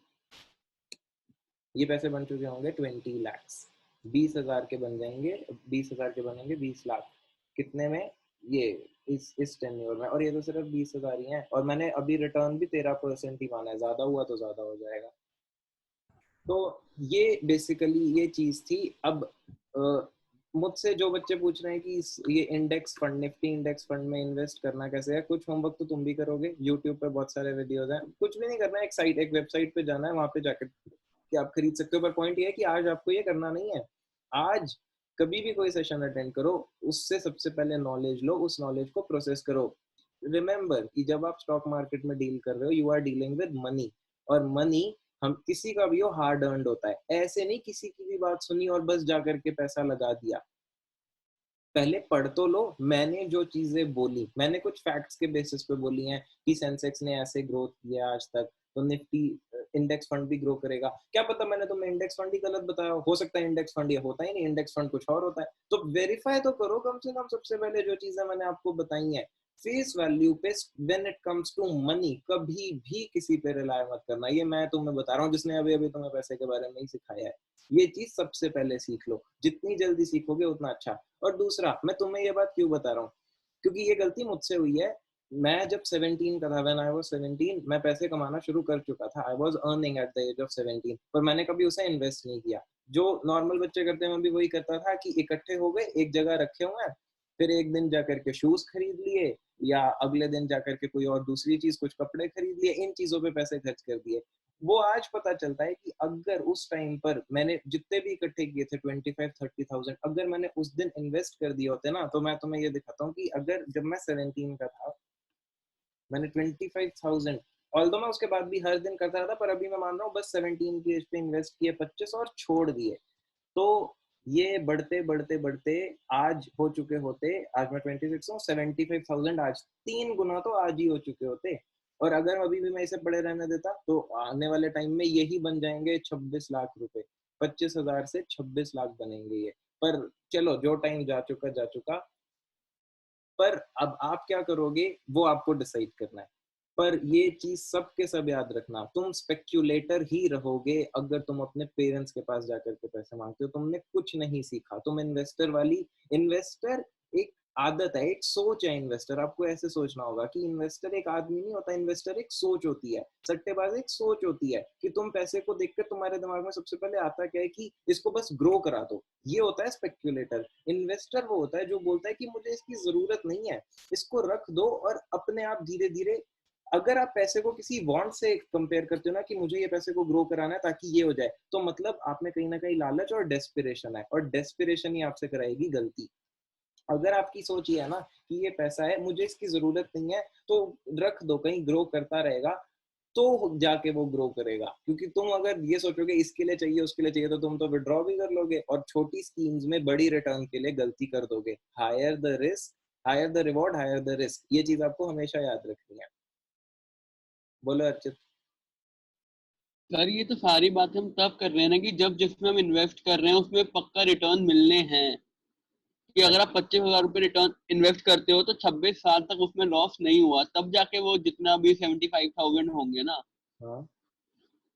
ये पैसे बन चुके होंगे 20 lakhs, 20,000 के बन जाएंगे, 20,000 के बनेंगे 20 लाख, कितने में, ये इस टेन्योर में, और ये तो सिर्फ 20,000 ही हैं, और मैंने अभी रिटर्न भी 13% ही माना है, ज्यादा हुआ तो ज्यादा हो जाएगा। तो ये बेसिकली ये चीज थी। अब मुझसे जो बच्चे पूछ रहे हैं कि ये index fund, Nifty index fund में इन्वेस्ट करना कैसे है, कुछ होमवर्क तो तुम भी करोगे, यूट्यूब पे बहुत सारे वीडियोस हैं, कुछ भी नहीं करना है, एक वेबसाइट पे जाना है, वहां पे जाकर कि आप खरीद सकते हो। पर पॉइंट ये है कि आज आपको ये करना नहीं है, आज कभी भी कोई सेशन अटेंड करो, उससे सबसे पहले नॉलेज लो, उस नॉलेज को प्रोसेस करो। रिमेंबर कि जब आप स्टॉक मार्केट में डील कर रहे हो, you are dealing with money, और मनी हम किसी का भी हो हार्ड अर्नड होता है, ऐसे नहीं किसी की भी बात सुनी और बस जाकर के पैसा लगा दिया। पहले पढ़ तो लो, मैंने जो चीजें बोली मैंने कुछ फैक्ट्स के बेसिस पे बोली हैं कि सेंसेक्स ने ऐसे ग्रोथ किया आज तक, तो निफ्टी इंडेक्स फंड भी ग्रो करेगा, क्या पता मैंने तुम्हें इंडेक्स फंड ही गलत बताया हो सकता है इंडेक्स फंड ये होता ही नहीं, इंडेक्स फंड कुछ और होता है। तो वेरीफाई तो करो कम से कम, सबसे पहले जो चीजें मैंने आपको बताई हैं फेस वैल्यू पे, when it comes to money कभी भी किसी पे रिलाय मत करना, ये मैं तुम्हें बता रहा हूँ जिसने अभी अभी तुम्हें पैसे के बारे में ही सिखाया है। ये चीज सबसे पहले सीख लो, जितनी जल्दी सीखोगे उतना अच्छा। और दूसरा, मैं तुम्हें ये बात क्यों बता रहा हूँ, क्योंकि ये गलती मुझसे हुई है। मैं जब 17 का था, व्हेन आई वाज 17, मैं पैसे कमाना शुरू कर चुका था, I was earning at the age of 17, पर मैंने कभी उसे इन्वेस्ट नहीं किया। जो नॉर्मल बच्चे करते हैं मैं भी वही करता था कि इकट्ठे हो गए, एक जगह रखे हुए हैं, फिर एक दिन जाकर के शूज खरीद लिए, या अगले दिन जाकर के कोई और दूसरी चीज, कुछ कपड़े खरीद लिए, इन चीजों पे पैसे खर्च कर दिए। वो आज पता चलता है कि अगर उस टाइम पर मैंने जितने भी इकट्ठे किए थे 25-30,000, अगर मैंने उस दिन इन्वेस्ट कर दिए होते ना, तो मैं तुम्हें ये दिखाता हूँ कि अगर जब मैं 17 का था मैंने 25,000, ऑल्दो मैं उसके बाद भी हर दिन करता रहा था, पर अभी मैं मान रहा हूँ बस 17 की एज पे इन्वेस्ट किए 25 और छोड़ दिए, तो ये बढ़ते बढ़ते बढ़ते आज हो चुके होते, आज मैं 26 हूँ, 75,000 आज 3 गुना तो आज ही हो चुके होते। और अगर अभी भी मैं इसे पड़े रहने देता तो आने वाले टाइम में यही बन जाएंगे 26 लाख रुपए, 25,000 से 26 लाख बनेंगे ये। पर चलो, जो टाइम जा चुका जा चुका, पर अब आप क्या करोगे वो आपको डिसाइड करना है। पर ये चीज सबके सब याद रखना, तुम स्पेक्यूलेटर ही रहोगे अगर तुम अपने पेरेंट्स के पास जाकर के पैसे मांगते हो, तुमने कुछ नहीं सीखा। तुम इन्वेस्टर एक आदत है, एक सोच है इन्वेस्टर। आपको ऐसे सोचना होगा कि इन्वेस्टर एक आदमी नहीं होता, इन्वेस्टर एक सोच होती है। सट्टेबाज एक सोच होती है कि तुम पैसे को देखकर तुम्हारे दिमाग में सबसे पहले आता क्या है कि इसको बस ग्रो करा दो। ये होता है स्पेक्यूलेटर। इन्वेस्टर वो होता है जो बोलता है कि मुझे इसकी जरूरत नहीं है, इसको रख दो और अपने आप धीरे धीरे। अगर आप पैसे को किसी वांट से कंपेयर करते हो ना कि मुझे ये पैसे को ग्रो कराना है ताकि ये हो जाए, तो मतलब आप में कहीं ना कहीं लालच और डेस्पिरेशन है, और डेस्पिरेशन ही आपसे कराएगी गलती। अगर आपकी सोच ये है ना कि ये पैसा है, मुझे इसकी जरूरत नहीं है, तो रख दो, कहीं ग्रो करता रहेगा, तो जाके वो ग्रो करेगा। क्योंकि तुम अगर ये सोचोगे इसके लिए चाहिए उसके लिए चाहिए, तो तुम तो विड्रॉ भी कर लोगे और छोटी स्कीम्स में बड़ी रिटर्न के लिए गलती कर दोगे। Higher the risk, higher the reward, higher the risk, ये चीज आपको हमेशा याद रखनी है। बोलो अर्चित। सर ये तो सारी बातें हम तब कर रहे हैं ना कि जब जिसमें हम इन्वेस्ट कर रहे हैं उसमें पक्का रिटर्न मिलने हैं। कि अगर आप 25,000 रुपए रिटर्न इन्वेस्ट करते हो तो 26 साल तक उसमें लॉस नहीं हुआ, तब जाके वो जितना भी 75,000 होंगे ना। हाँ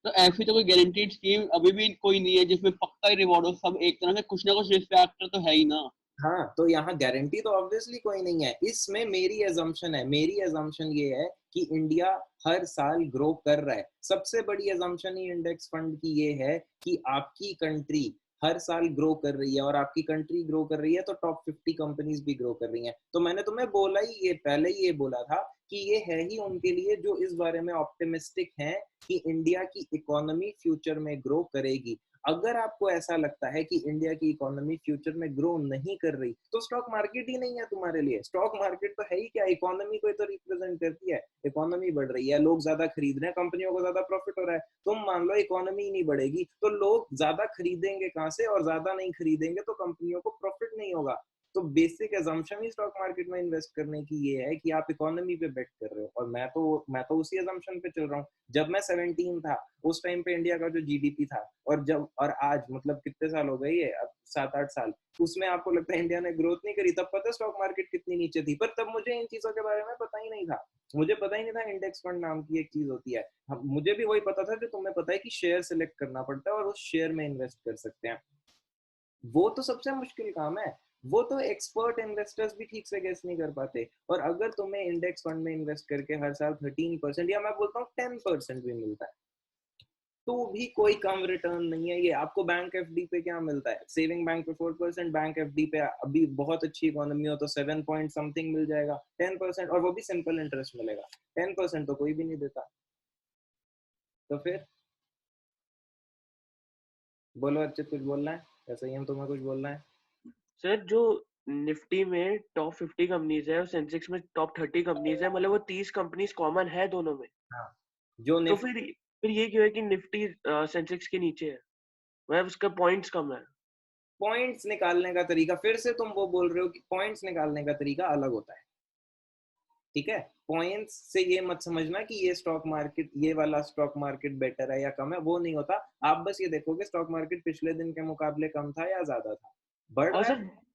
तो ऐसी तो कोई गारंटीड स्कीम अभी भी कोई नहीं है जिसमें पक्का ही रिवॉर्ड हो। सब एक तरह से कुछ ना कुछ रिस्क फैक्टर तो है ही ना। हाँ, तो यहाँ गारंटी तो ऑब्वियसली कोई नहीं है। इसमें मेरी एजम्पशन है, मेरी एजम्पशन ये है कि इंडिया हर साल ग्रो कर रहा है। सबसे बड़ी एजम्पशन ही इंडेक्स फंड की ये है कि आपकी कंट्री हर साल ग्रो कर रही है, और आपकी कंट्री ग्रो कर रही है तो टॉप 50 कंपनीज भी ग्रो कर रही हैं। तो मैंने तुम्हें बोला ही, ये पहले ही ये बोला था कि ये है ही उनके लिए जो इस बारे में ऑप्टिमिस्टिक हैं कि इंडिया की इकोनॉमी फ्यूचर में ग्रो करेगी। अगर आपको ऐसा लगता है कि इंडिया की इकोनॉमी फ्यूचर में ग्रो नहीं कर रही, तो स्टॉक मार्केट ही नहीं है तुम्हारे लिए। स्टॉक मार्केट तो है ही क्या, इकोनॉमी को तो रिप्रेजेंट करती है। इकोनॉमी बढ़ रही है, लोग ज्यादा खरीद रहे हैं, कंपनियों को ज्यादा प्रॉफिट हो रहा है। तुम मान लो इकोनॉमी ही नहीं बढ़ेगी तो लोग ज्यादा खरीदेंगे कहां से, और ज्यादा नहीं खरीदेंगे तो कंपनियों को प्रॉफिट नहीं होगा। तो बेसिक एजम्पशन ही स्टॉक मार्केट में इन्वेस्ट करने की ये है कि आप इकोनॉमी पे बेट कर रहे हो, और मैं तो उसी एजम्पशन पे चल रहा हूँ। जब मैं 17 था उस टाइम पे इंडिया का जो जीडीपी था, और आज मतलब कितने साल हो गए, ये अब 7-8 साल, उसमें आपको लगता है इंडिया ने ग्रोथ नहीं करी? तब पता स्टॉक मार्केट कितनी नीचे थी, पर तब मुझे इन चीजों के बारे में पता ही नहीं था। मुझे पता ही नहीं था इंडेक्स फंड नाम की एक चीज होती है। मुझे भी वही पता था जो तुम्हें पता है कि शेयर सिलेक्ट करना पड़ता है और उस शेयर में इन्वेस्ट कर सकते हैं। वो तो सबसे मुश्किल काम है, वो तो एक्सपर्ट इन्वेस्टर्स भी ठीक से गेस नहीं कर पाते। और अगर तुम्हें इंडेक्स फंड में इन्वेस्ट करके हर साल 13% या मैं बोलता हूँ 10% भी मिलता है, तो भी कोई कम रिटर्न नहीं है। ये आपको बैंक एफडी पे क्या मिलता है? सेविंग बैंक पे 4%, बैंक एफडी पे अभी बहुत अच्छी इकोनॉमी हो तो 7 पॉइंट समथिंग मिल जाएगा। 10%, और वो भी सिंपल इंटरेस्ट मिलेगा। 10% तो कोई भी नहीं देता। तो फिर बोलो अर्चित, कुछ बोलना है? ऐसा ही हम तुम्हें कुछ बोलना है? सर जो निफ्टी में टॉप 50 कंपनीज है और सेंसेक्स में टॉप 30 कंपनीज है, मतलब वो 30 कंपनीज कॉमन है दोनों में। हाँ, जो तो फिर ये क्यों है कि निफ्टी सेंसेक्स के नीचे है? मतलब उसका पॉइंट्स कम है। पॉइंट्स निकालने का तरीका, फिर से तुम वो बोल रहे हो कि पॉइंट्स निकालने का तरीका अलग होता है, ठीक है? पॉइंट्स से ये मत समझना कि ये स्टॉक मार्केट, ये वाला स्टॉक मार्केट बेटर है या कम है, वो नहीं होता। आप बस ये देखोगे स्टॉक मार्केट पिछले दिन के मुकाबले कम था या ज्यादा था, बढ़ और रहा सर, है।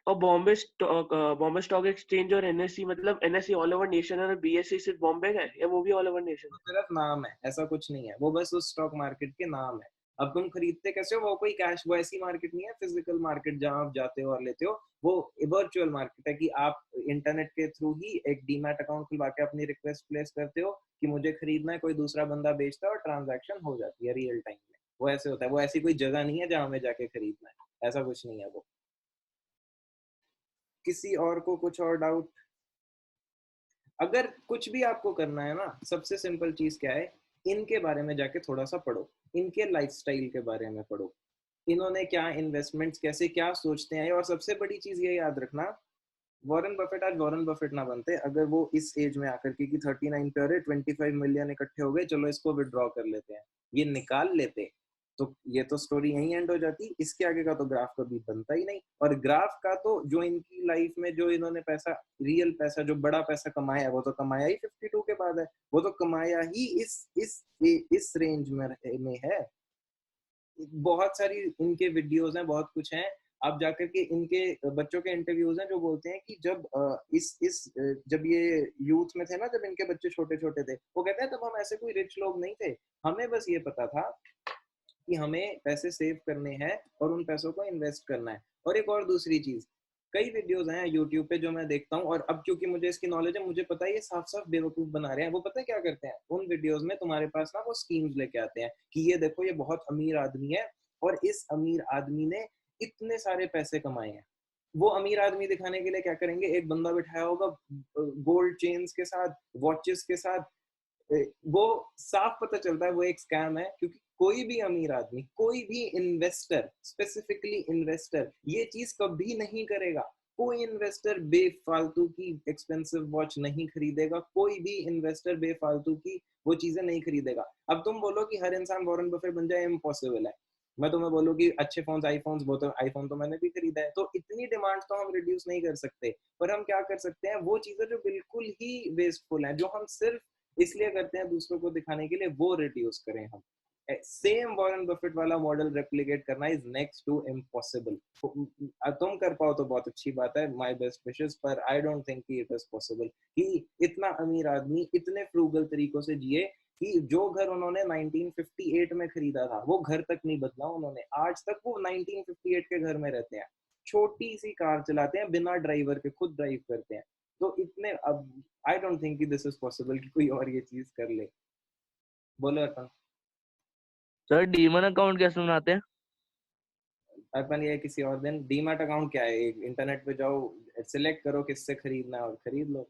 और बॉम्बे स्टॉक एक्सचेंज और एनएससी, मतलब एनएससी ऑल ओवर नेशन है और बीएसई सिर्फ बॉम्बे का है, या वो भी ऑल ओवर नेशन तो है? सिर्फ नाम है, ऐसा कुछ नहीं है, वो बस उस स्टॉक मार्केट के नाम है। अब तुम खरीदते कैसे हो, वो कोई कैश, वो ऐसी मार्केट नहीं है फिजिकल मार्केट जहां आप जाते हो और लेते हो। वो वर्चुअल मार्केट है कि आप इंटरनेट के थ्रू ही एक डीमैट अकाउंट खुलवा के अपनी रिक्वेस्ट प्लेस करते हो कि मुझे खरीदना है, कोई दूसरा बंदा बेचता है और ट्रांजैक्शन हो जाती है रियल टाइम में। वो ऐसे होता है, वो ऐसी कोई जगह नहीं है जहां हमें जाके खरीदना है, ऐसा कुछ नहीं है वो। किसी और को कुछ और डाउट? अगर कुछ भी आपको करना है ना, सबसे सिंपल चीज क्या है, इनके बारे में जाके थोड़ा सा पढ़ो, इनके लाइफस्टाइल के बारे में पढ़ो, इन्होंने क्या इन्वेस्टमेंट्स, कैसे क्या सोचते हैं। और सबसे बड़ी चीज ये याद रखना, वॉरेन बफेट आज वॉरेन बफेट ना बनते अगर वो इस एज में आकर के कि 39 पे, अरे 25 मिलियन इकट्ठे हो गए, चलो इसको विड्रॉ कर लेते हैं, ये निकाल लेते, तो ये तो स्टोरी यहीं एंड हो जाती। इसके आगे का तो ग्राफ कभी बनता ही नहीं। और ग्राफ का तो जो इनकी लाइफ में जो इन्होंने पैसा, रियल पैसा, जो बड़ा पैसा कमाया है, वो तो कमाया ही 52 के बाद है। वो तो कमाया ही इस रेंज में है। बहुत सारी इनके वीडियोस हैं, बहुत कुछ हैं। आप जाकर के इनके बच्चों के इंटरव्यूज हैं जो बोलते हैं कि जब जब ये यूथ में थे ना, जब इनके बच्चे छोटे छोटे थे, वो कहते हैं तब हम ऐसे कोई रिच लोग नहीं थे, हमें बस ये पता था कि हमें पैसे सेव करने हैं और उन पैसों को इन्वेस्ट करना है। और एक और दूसरी चीज, कई वीडियोस हैं यूट्यूब पे जो मैं देखता हूँ, और अब क्योंकि मुझे इसकी नॉलेज है, मुझे पता है ये साफ साफ बेवकूफ बना रहे हैं। वो पता है क्या करते हैं उन वीडियोस में, तुम्हारे पास ना वो स्कीम्स लेके आते हैं कि ये देखो ये बहुत अमीर आदमी है और इस अमीर आदमी ने इतने सारे पैसे कमाए हैं। वो अमीर आदमी दिखाने के लिए क्या करेंगे, एक बंदा बिठाया होगा गोल्ड चेन्स के साथ, वॉचेस के साथ। वो साफ पता चलता है वो एक स्कैम है, क्योंकि कोई भी अमीर आदमी, कोई भी इन्वेस्टर, स्पेसिफिकली इन्वेस्टर, ये चीज कभी नहीं करेगा। कोई इन्वेस्टर बेफालतू की एक्सपेंसिव वॉच नहीं खरीदेगा, कोई भी इन्वेस्टर बेफालतू की वो चीजें नहीं खरीदेगा। अब तुम बोलो कि हर इंसान वॉरेन बफेट बन जाए, इम्पॉसिबल है। मैं तुम्हें बोलूँ कि अच्छे फोन, आईफोन्स, वो तो आईफोन तो मैंने भी खरीदा है, तो इतनी डिमांड तो हम रिड्यूस नहीं कर सकते। पर हम क्या कर सकते हैं, वो चीजें जो बिल्कुल ही वेस्टफुल हैं, जो हम सिर्फ इसलिए करते हैं दूसरों को दिखाने के लिए, वो रिड्यूस करें हम। सेम वॉरेन बफेट वाला मॉडल रेप्लिकेट करना इज नेक्स्ट टू इम्पॉसिबल। तुम कर पाओ तो बहुत अच्छी बात है, माय बेस्ट विशेस, पर I don't think it is possible कि इतना अमीर आदमी इतने फ्रूगल तरीकों से जिए कि जो घर उन्होंने 1958 में खरीदा था वो घर तक नहीं बदला उन्होंने, आज तक वो 1958 के घर में रहते हैं, छोटी सी कार चलाते हैं बिना ड्राइवर के, खुद ड्राइव करते हैं। तो इतने, अब आई डोंट थिंक कि दिस इज पॉसिबल कि कोई और ये चीज कर ले। बोलो अर्पण। सर डीमन अकाउंट कैसे बनाते हैं? अर्पण ये किसी और दिन। डीमैट अकाउंट क्या है, एक इंटरनेट पे जाओ, सिलेक्ट करो किससे खरीदना है और खरीद लो।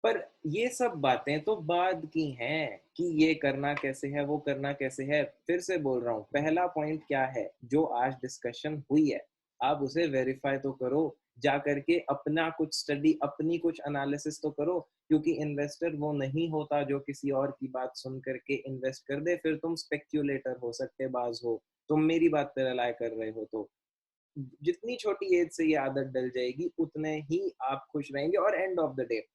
पर ये सब बातें तो बाद की हैं कि ये करना कैसे है, वो करना कैसे है। फिर से बोल रहा हूँ, पहला पॉइंट क्या है जो आज डिस्कशन हुई है, आप उसे वेरीफाई तो करो, जा करके अपना कुछ स्टडी, अपनी कुछ एनालिसिस तो करो। क्योंकि इन्वेस्टर वो नहीं होता जो किसी और की बात सुन करके इन्वेस्ट कर दे। फिर तुम स्पेक्यूलेटर हो, सट्टेबाज हो, तुम मेरी बात पे रिलाय कर रहे हो। तो जितनी छोटी एज से ये आदत डल जाएगी उतने ही आप खुश रहेंगे। और एंड ऑफ द डे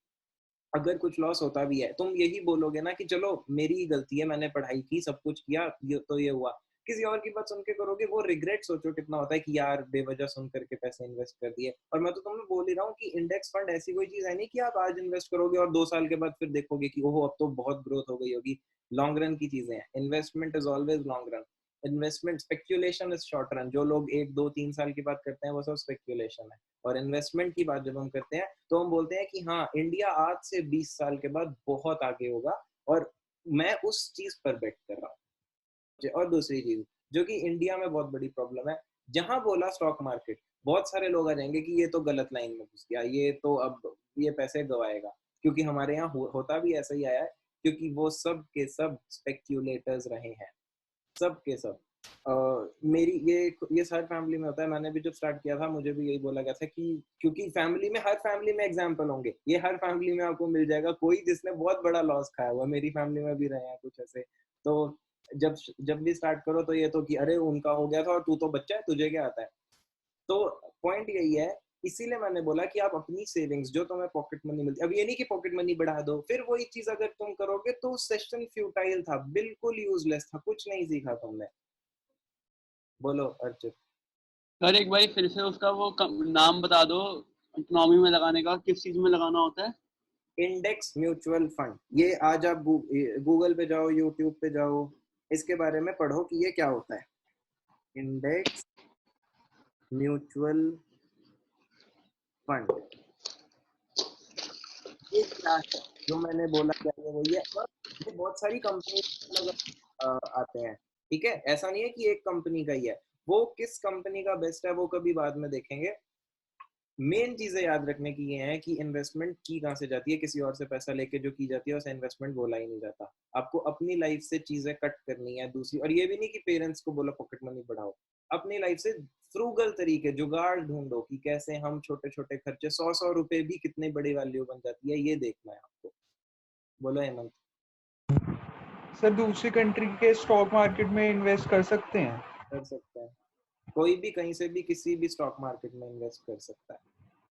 अगर कुछ लॉस होता भी है, तुम यही बोलोगे ना कि चलो मेरी ही गलती है, मैंने पढ़ाई की, सब कुछ किया, ये तो ये हुआ। किसी और की बात सुन के करोगे, वो रिग्रेट सोचो कितना होता है कि यार बेवजह सुन करके पैसे इन्वेस्ट कर दिए। और मैं तो तुम्हें बोल ही रहा हूँ कि इंडेक्स फंड ऐसी कोई चीज है नहीं कि आप आज इन्वेस्ट करोगे और 2 साल के बाद फिर देखोगे कि ओहो अब तो बहुत ग्रोथ हो गई होगी। लॉन्ग रन की चीजें हैं, investment is always long run. Investment, speculation is short run. जो लोग 1 2 3 साल की बात करते हैं वो सब स्पेक्यूलेशन है। और इन्वेस्टमेंट की बात जब हम करते हैं तो हम बोलते हैं कि हाँ इंडिया आज से 20 साल के बाद बहुत आगे होगा, और मैं उस चीज पर बेट कर रहा हूँ। और दूसरी चीज जो कि इंडिया में बहुत बड़ी प्रॉब्लम है, जहां बोला स्टॉक मार्केट, बहुत सारे लोग आ जाएंगे कि ये तो गलत लाइन में घुस गया, ये तो अब ये पैसे गवाएगा। क्योंकि हमारे यहाँ होता भी ऐसा ही आया है, क्योंकि वो सब के सब स्पेक्यूलेटर्स रहे हैं, सब के सब। मेरी ये हर फैमिली में होता है। मैंने भी जब स्टार्ट किया था मुझे भी यही बोला गया था कि क्योंकि फैमिली में, हर फैमिली में एग्जांपल होंगे, ये हर फैमिली में आपको मिल जाएगा कोई जिसने बहुत बड़ा लॉस खाया हुआ। मेरी फैमिली में भी रहे हैं कुछ ऐसे। तो जब भी स्टार्ट करो तो ये तो कि अरे उनका हो गया था और तू तो बच्चा है, तुझे क्या आता है। तो पॉइंट यही है, इसीलिए मैंने बोला कि आप अपनी सेविंग्स जो तुम्हें पॉकेट मनी मिलती है, अब ये नहीं कि पॉकेट मनी बढ़ा दो, फिर वही चीज अगर तुम करोगे तो सेशन फ्यूटाइल था, बिल्कुल यूजलेस था, कुछ नहीं सीखा तुमने। बोलो अर्चित। सर एक बार फिर से उसका वो नाम बता दो, इकोनॉमी में लगाने का, किस चीज में लगाना होता है? Index mutual fund. ये आज आप गूगल पे जाओ, यूट्यूब पे जाओ, इसके बारे में पढ़ो कि ये क्या होता है। इंडेक्स म्यूचुअल फंड ये क्या है, जो मैंने बोला क्या है वही है। और ये बहुत सारी कंपनी आते हैं, ठीक है, ऐसा नहीं है कि एक कंपनी का ही है। वो किस कंपनी का बेस्ट है वो कभी बाद में देखेंगे। मेन चीजें याद रखने की ये है कि इन्वेस्टमेंट की कहाँ से जाती है, किसी और से पैसा लेके जो की जाती है उसे इन्वेस्टमेंट बोला ही नहीं जाता। आपको अपनी लाइफ से चीजें कट करनी है दूसरी। और ये भी नहीं कि पेरेंट्स को बोलो पॉकेट मनी बढ़ाओ, अपनी लाइफ से फ्रूगल तरीके, जुगाड़ ढूंढो कि कैसे हम छोटे छोटे खर्चे, 100 रुपए भी कितनी बड़ी वैल्यू बन जाती है, ये देखना है आपको। बोलो हेमंत। सर दूसरी कंट्री के स्टॉक मार्केट में इन्वेस्ट कर सकते हैं? कर सकते हैं, कोई भी कहीं से भी किसी भी स्टॉक मार्केट में इन्वेस्ट कर सकता है।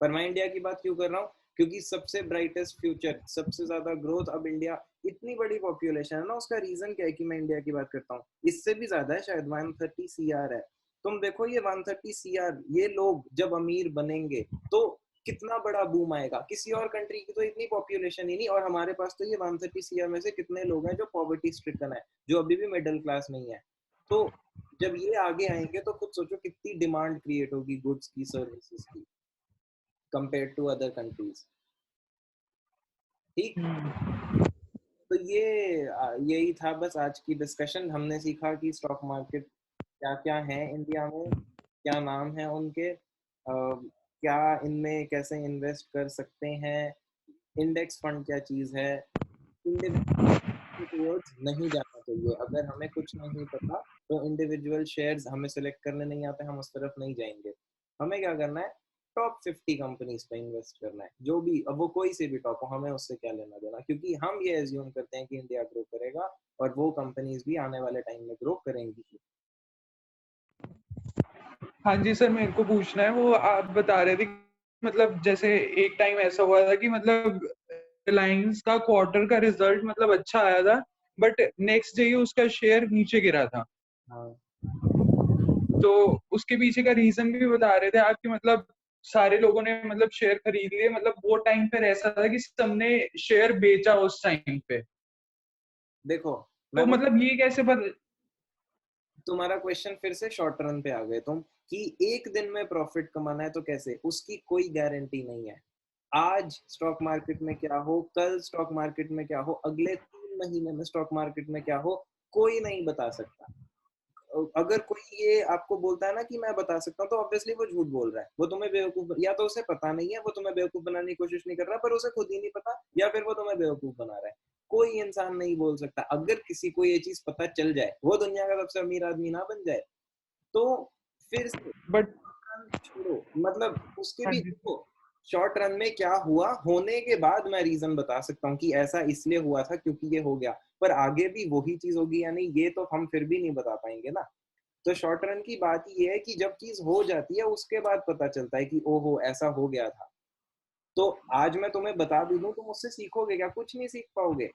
पर मैं इंडिया की बात क्यों कर रहा हूँ, क्योंकि सबसे ब्राइटेस्ट फ्यूचर, सबसे ज्यादा ग्रोथ, अब इंडिया इतनी बड़ी पॉपुलेशन है ना, उसका रीजन क्या है कि मैं इंडिया की बात करता हूँ, इससे भी ज्यादा है शायद, 130 CR है। तुम देखो ये 130 CR, ये लोग जब अमीर बनेंगे तो कितना बड़ा बूम आएगा। किसी और कंट्री की तो इतनी पॉपुलेशन ही नहीं, और हमारे पास तो ये 130 CR में से कितने लोग हैं जो पॉवर्टी स्ट्रिकन है, जो अभी भी मिडिल क्लास नहीं है। तो जब ये आगे आएंगे तो खुद सोचो कितनी डिमांड क्रिएट होगी गुड्स की, सर्विसेज की, कंपेयर टू अदर कंट्रीज। ठीक, तो यही था बस आज की डिस्कशन। हमने सीखा कि स्टॉक मार्केट क्या क्या है इंडिया में, क्या नाम है उनके, क्या इनमें कैसे इन्वेस्ट कर सकते हैं, इंडेक्स फंड क्या चीज़ है। इंडिविजुअल टुवर्ड्स नहीं जाना चाहिए। अगर हमें कुछ नहीं पता तो इंडिविजुअल शेयर्स हमें सेलेक्ट करने नहीं आते, हम उस तरफ नहीं जाएंगे। हमें क्या करना है, टॉप 50 कंपनीज पे इन्वेस्ट करना है, जो भी, अब वो कोई से भी टॉप हो, हमें उससे क्या लेना देना, क्योंकि हम ये एज्यूम करते हैं कि इंडिया ग्रो करेगा और वो कंपनीज भी आने वाले टाइम में ग्रो करेंगी। हाँ जी सर, मेरे को पूछना है, वो आप बता रहे थे मतलब जैसे एक टाइम ऐसा हुआ था कि मतलब रिलायंस का क्वार्टर का रिजल्ट मतलब अच्छा आया था, बट नेक्स्ट डे ही उसका शेयर नीचे गिरा था। हाँ, तो उसके पीछे का रीजन भी बता रहे थे आप कि मतलब सारे लोगों ने मतलब शेयर खरीद लिए, मतलब वो टाइम पर ऐसा था कि सबने शेयर बेचा उस टाइम पे। देखो तो मैं वो, मतलब ये कैसे तुम्हारा क्वेश्चन फिर से शॉर्ट रन पे आ गए तुम, कि एक दिन में प्रॉफिट कमाना है तो कैसे, उसकी कोई गारंटी नहीं है। आज स्टॉक मार्केट में क्या हो, कल स्टॉक मार्केट में क्या हो, अगले 3 महीने में स्टॉक मार्केट में क्या हो, कोई नहीं बता सकता। अगर कोई ये आपको बोलता है ना कि मैं बता सकता हूँ, तो ऑब्वियसली वो झूठ बोल रहा है। वो तुम्हें बेवकूफ, या तो उसे पता नहीं है, वो तुम्हें बेवकूफ बनाने की कोशिश नहीं कर रहा, पर उसे खुद ही नहीं पता, या फिर वो तुम्हें बेवकूफ बना रहा है। कोई इंसान नहीं बोल सकता। अगर किसी को ये चीज पता चल जाए, वो दुनिया का सबसे अमीर आदमी ना बन जाए, तो फिर से बट छोड़ो, मतलब उसके हाँ भी जी, देखो, शॉर्ट रन में क्या हुआ, होने के बाद मैं रीजन बता सकता हूँ कि ऐसा इसलिए हुआ था क्योंकि ये हो गया, पर आगे भी वही चीज होगी या नहीं, ये तो हम फिर भी नहीं बता पाएंगे ना। तो शॉर्ट रन की बात ये है कि जब चीज हो जाती है उसके बाद पता चलता है कि ओहो ऐसा हो गया था। तो आज मैं तुम्हें बता भी दूं, तुम उससे सीखोगे क्या, कुछ नहीं सीख पाओगे,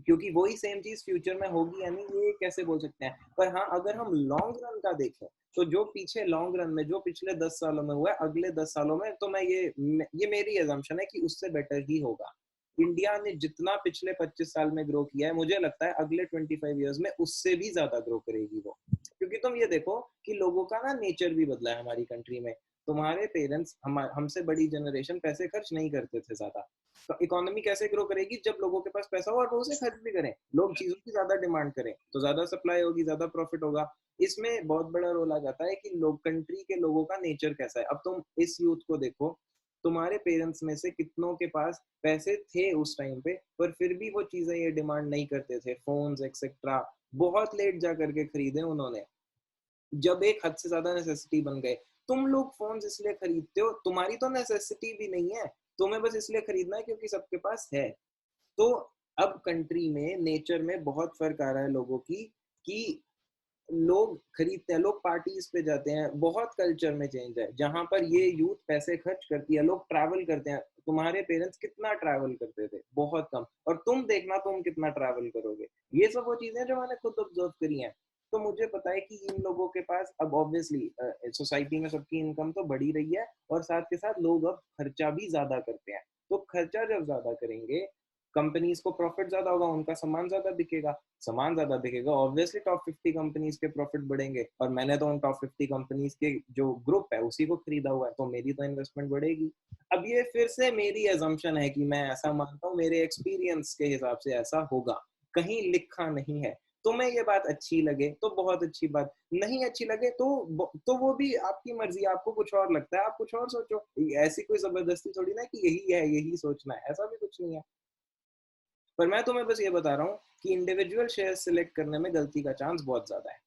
क्योंकि वही सेम चीज फ्यूचर में होगी या नहीं ये कैसे बोल सकते हैं। पर हाँ, अगर हम लॉन्ग रन का देखें, तो जो पीछे लॉन्ग रन में जो पिछले 10 सालों में हुआ है, अगले 10 सालों में, तो मैं ये मेरी एजम्पशन है कि उससे बेटर ही होगा। इंडिया ने जितना पिछले 25 साल में ग्रो किया है, मुझे लगता है अगले 25 ईयर्स में उससे भी ज्यादा ग्रो करेगी वो। क्योंकि तुम ये देखो कि लोगों का ना नेचर भी बदला है हमारी कंट्री में। तुम्हारे पेरेंट्स, हमसे बड़ी जनरेशन पैसे खर्च नहीं करते थे ज्यादा। तो इकोनॉमी कैसे ग्रो करेगी, जब लोगों के पास पैसा हो और वो उसे खर्च भी करें, लोग चीजों की ज्यादा डिमांड करें, तो ज्यादा सप्लाई होगी, ज्यादा प्रॉफिट होगा। इसमें बहुत बड़ा रोल आ जाता है कि लोग, कंट्री के लोगों का नेचर कैसा है। अब तुम इस यूथ को देखो, तुम्हारे पेरेंट्स में से कितनों के पास पैसे थे उस टाइम पे, पर फिर भी वो चीजें ये डिमांड नहीं करते थे, फोन्स एक्सेट्रा बहुत लेट जा करके खरीदे उन्होंने, जब एक हद से ज्यादा नेसेसिटी बन गए। तुम लोग फोन्स इसलिए खरीदते हो, तुम्हारी तो नेसेसिटी भी नहीं है, तुम्हें बस इसलिए खरीदना है क्योंकि सबके पास है। तो अब कंट्री में नेचर में बहुत फर्क आ रहा है लोगों की, कि लोग खरीदते हैं, लोग पार्टीज पे जाते हैं, बहुत कल्चर में चेंज है जहां पर ये यूथ पैसे खर्च करती है, लोग ट्रैवल करते हैं। तुम्हारे पेरेंट्स कितना ट्रैवल करते थे, बहुत कम, और तुम देखना तुम कितना ट्रैवल करोगे। ये सब वो चीजें जो मैंने खुद ऑब्जर्व करी हैं। तो मुझे पता है कि इन लोगों के पास अब ऑब्वियसली सोसाइटी में सबकी इनकम तो बढ़ी रही है, और साथ के साथ लोग अब खर्चा भी ज्यादा करते हैं। तो खर्चा जब ज्यादा करेंगे, कंपनीज को प्रॉफिट ज्यादा होगा, उनका सामान ज्यादा बिकेगा, सामान ज्यादा बिकेगा, ऑब्वियसली टॉप 50 कंपनीज के प्रॉफिट बढ़ेंगे, और मैंने तो उन टॉप 50 कंपनीज के जो ग्रुप है उसी को खरीदा हुआ है, तो मेरी तो इन्वेस्टमेंट बढ़ेगी। अब ये फिर से मेरी एजम्पशन है कि मैं ऐसा मानता हूँ, मेरे एक्सपीरियंस के हिसाब से ऐसा होगा, कहीं लिखा नहीं है। तुम्हें ये बात अच्छी लगे तो बहुत अच्छी बात, नहीं अच्छी लगे तो वो भी आपकी मर्जी, आपको कुछ और लगता है आप कुछ और सोचो। ऐसी कोई जबरदस्ती थोड़ी ना कि यही है यही सोचना है, ऐसा भी कुछ नहीं है। पर मैं तुम्हें बस ये बता रहा हूँ कि इंडिविजुअल शेयर सिलेक्ट करने में गलती का चांस बहुत ज्यादा है।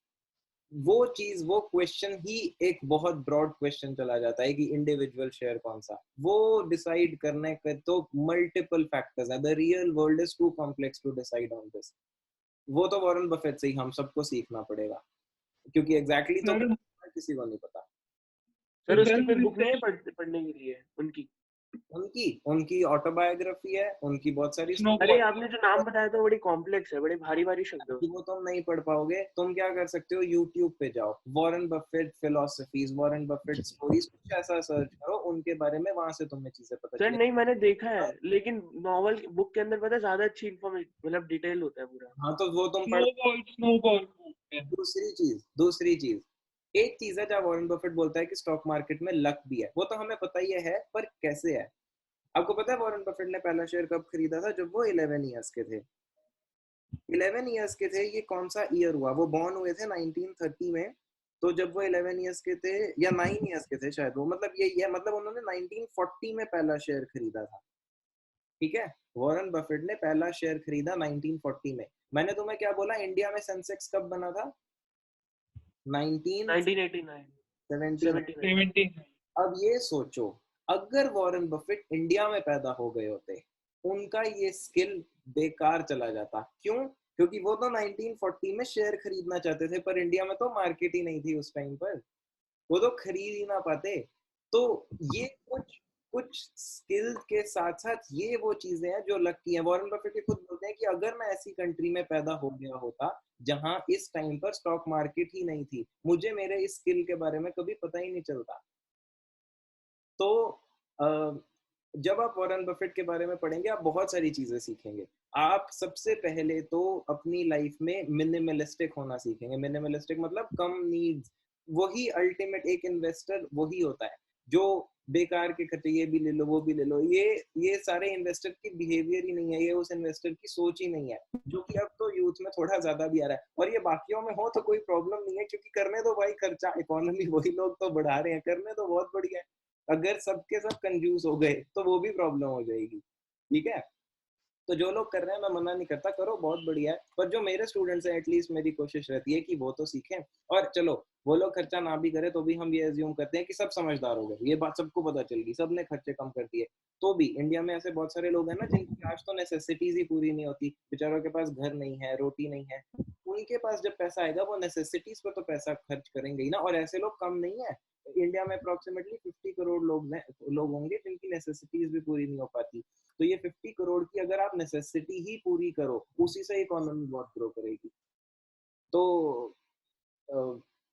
वो चीज, वो क्वेश्चन ही एक बहुत ब्रॉड क्वेश्चन चला जाता है कि इंडिविजुअल शेयर कौन सा, वो डिसाइड करने के तो मल्टीपल फैक्टर्स है। The real world is too complex to decide on this. वो तो वॉरेन बफेट से ही हम सबको सीखना पड़ेगा, क्योंकि एग्जैक्टली तो सर किसी को नहीं पता। तो सर उसकी सर कोई बुक नहीं है पढ़ने के लिए उनकी? उनकी उनकी ऑटोबायोग्राफी है, उनकी बहुत सारी अरे स्नोफॉल। आपने जो नाम बताया था बड़ी कॉम्प्लेक्स है, बड़े भारी भारी शब्द है कि वो तुम नहीं पढ़ पाओगे। तुम क्या कर सकते हो, यूट्यूब पे जाओ, Warren Buffett philosophies, Warren Buffett stories, कुछ ऐसा सर्च करो उनके बारे में, वहां से तुम्हें चीजें पता सर। नहीं मैंने देखा है, चलेगी। लेकिन नॉवल बुक के अंदर पता है ज्यादा अच्छी इन्फॉर्मेशन, मतलब डिटेल होता है पूरा। हाँ, तो वो तुम पढ़, स्नोबॉल स्नोबॉल दूसरी चीज एक चीज है जहाँ वॉरेन बफेट बोलता है कि स्टॉक मार्केट में लक भी है, वो तो हमें पता ही है, पर कैसे है? आपको पता है वॉरेन बफेट ने पहला शेयर कब खरीदा था? जब वो 11 ईयर्स के थे। 11 ईयर्स के थे। ये कौन सा ईयर हुआ? वो बॉर्न हुए थे 1930 में। तो जब वो 11 ईयर्स के थे या 9 ईयर्स के थे शायद वो, मतलब यही है, मतलब उन्होंने 1940 में पहला शेयर खरीदा था। ठीक है, वॉरेन बफेट ने पहला शेयर खरीदा 1940 में। मैंने तुम्हें क्या बोला, इंडिया में सेंसेक्स कब बना था? 1989 1979। 79 अब ये सोचो, अगर वॉरेन बफेट इंडिया में पैदा हो गए होते, उनका ये स्किल बेकार चला जाता। क्यों? क्योंकि वो तो 1940 में शेयर खरीदना चाहते थे, पर इंडिया में तो मार्केट ही नहीं थी उस टाइम पर, वो तो खरीद ही ना पाते। तो ये कुछ स्किल के साथ साथ ये वो चीजें हैं जो लगती हैं। वॉरेन बफेट भी खुद बोलते हैं कि अगर मैं ऐसी कंट्री में पैदा हो गया होता जहां इस टाइम पर स्टॉक मार्केट ही नहीं थी, मुझे मेरे इस स्किल के बारे में कभी पता ही नहीं चलता। तो जब आप वॉरेन बफेट के बारे में पढ़ेंगे, आप बहुत सारी चीजें सीखेंगे। आप सबसे पहले तो अपनी लाइफ में मिनिमलिस्टिक होना सीखेंगे। मिनिमलिस्टिक मतलब कम नीड्स। वही अल्टीमेट एक इन्वेस्टर वही होता है जो बेकार के खर्चे, ये भी ले लो वो भी ले लो, ये सारे इन्वेस्टर की बिहेवियर ही नहीं है, ये उस इन्वेस्टर की सोच ही नहीं है, जो कि अब तो यूथ में थोड़ा ज्यादा भी आ रहा है। और ये बाकियों में हो तो कोई प्रॉब्लम नहीं है, क्योंकि करने दो भाई खर्चा, इकोनॉमी वही लोग तो बढ़ा रहे हैं, करने दो, बहुत बढ़िया है। अगर सबके सब कंजूस हो गए तो वो भी प्रॉब्लम हो जाएगी। ठीक है, तो जो लोग कर रहे हैं मैं मना नहीं करता, करो, बहुत बढ़िया है। पर जो मेरे स्टूडेंट्स हैं, एटलीस्ट मेरी कोशिश रहती है कि वो तो सीखें। और चलो वो लोग खर्चा ना भी करे तो भी हम ये एज्यूम करते हैं कि सब समझदार हो गए, ये बात सबको पता चल गई, सबने खर्चे कम कर दिए। तो भी इंडिया में ऐसे बहुत सारे लोग हैं ना जिनकी आज तो नेसेसिटीज ही पूरी नहीं होती, बेचारों के पास घर नहीं है, रोटी नहीं है। उनके पास जब पैसा आएगा वो नेसेसिटीज पे तो पैसा खर्च करेंगे ही ना। और ऐसे लोग कम नहीं है, इंडिया में अप्रोक्सीमेटली 50 करोड़ लोग होंगे जिनकी नेसेसिटीज भी पूरी नहीं हो पाती। तो ये 50 करोड़ की अगर आप नेसेसिटी ही पूरी करो, उसी से इकोनॉमी बहुत ग्रो करेगी। तो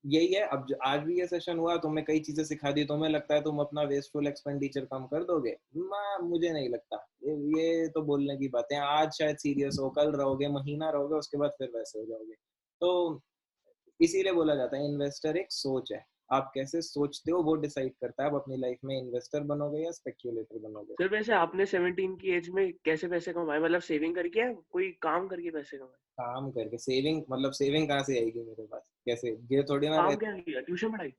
यही है। अब आज भी ये सेशन हुआ, तुम्हें कई चीजें सिखा दी, तुम्हें लगता है तुम अपना वेस्टफुल एक्सपेंडिचर कम कर दोगे? मुझे नहीं लगता। ये तो बोलने की बातें हैं। आज शायद सीरियस हो, कल रहोगे, महीना रहोगे, उसके बाद फिर वैसे हो जाओगे। तो इसीलिए बोला जाता है इन्वेस्टर एक सोच है। आप कैसे सोचते हो वो डिसाइड करता है आप अपनी लाइफ में इन्वेस्टर बनोगे या स्पेक्यूलेटर बनोगे। सर वैसे आपने 17 की एज में कैसे पैसे कमाए? मतलब सेविंग करके या कोई काम करके पैसे कमाए? काम करके। सेविंग मतलब सेविंग कहाँ से आएगी मेरे पास? कैसे? ये थोड़ी ना काम रहती। क्या किया? ट्यूशन पढ़ाई?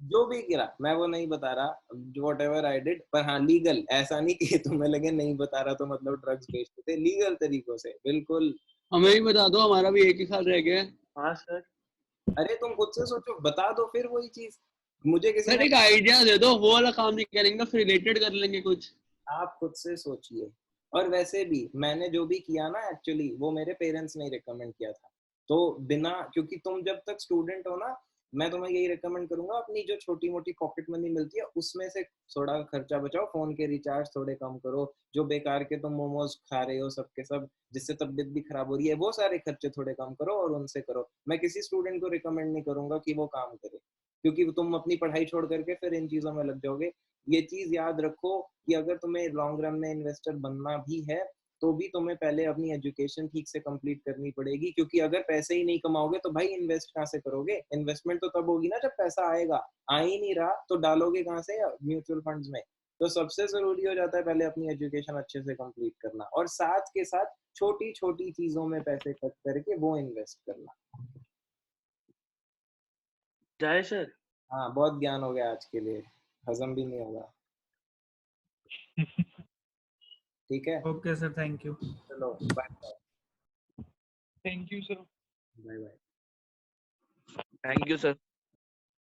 जो भी किया मैं वो नहीं बता रहा, वॉट एवर आई डिड। पर हाँ लीगल, ऐसा नहीं कि तुम्हें लगे नहीं बता रहा तो मतलब ड्रग्स बेचते थे, लीगल तरीकों से बिल्कुल। हमें भी बता दो, हमारा भी 1 ही साल रह गया है। हाँ सर। अरे तुम खुद से सोचो, बता दो फिर वही चीज। मुझे किसी सर ने, एक आइडिया दे दो, वो वाला काम नहीं करेंगे, फिर रिलेटेड कर लेंगे कुछ। आप खुद से सोचिए। और वैसे भी मैंने जो भी किया ना, एक्चुअली वो मेरे पेरेंट्स ने रिकमेंड किया था। तो बिना, क्योंकि तुम जब तक स्टूडेंट हो ना, मैं तुम्हें यही रिकमेंड करूंगा, अपनी जो छोटी मोटी पॉकेट मनी मिलती है उसमें से थोड़ा खर्चा बचाओ, फोन के रिचार्ज थोड़े कम करो, जो बेकार के तुम मोमोज खा रहे हो सब के सब, जिससे तबीयत भी खराब हो रही है, वो सारे खर्चे थोड़े कम करो और उनसे करो। मैं किसी स्टूडेंट को रिकमेंड नहीं करूंगा कि वो काम करे, क्योंकि तुम अपनी पढ़ाई छोड़ करके फिर इन चीजों में लग जाओगे। ये चीज याद रखो कि अगर तुम्हें लॉन्ग रन में इन्वेस्टर बनना भी है तो भी तुम्हें पहले अपनी एजुकेशन ठीक से कंप्लीट करनी पड़ेगी, क्योंकि अगर पैसे ही नहीं कमाओगे तो भाई इन्वेस्ट कहाँ से करोगे? इन्वेस्टमेंट तो तब होगी ना जब पैसा आएगा। आ ही नहीं रहा तो डालोगे कहाँ से? म्यूचुअल फंड्स में। तो सबसे जरूरी हो जाता है पहले अपनी एजुकेशन अच्छे से कंप्लीट करना, और साथ के साथ छोटी छोटी चीजों में पैसे खर्च करके वो इन्वेस्ट करना। जाए सर। हाँ, बहुत ज्ञान हो गया आज के लिए, हजम भी नहीं होगा। ठीक है, ओके सर, थैंक यू। चलो bye thank you sir. Bye bye. Thank you sir.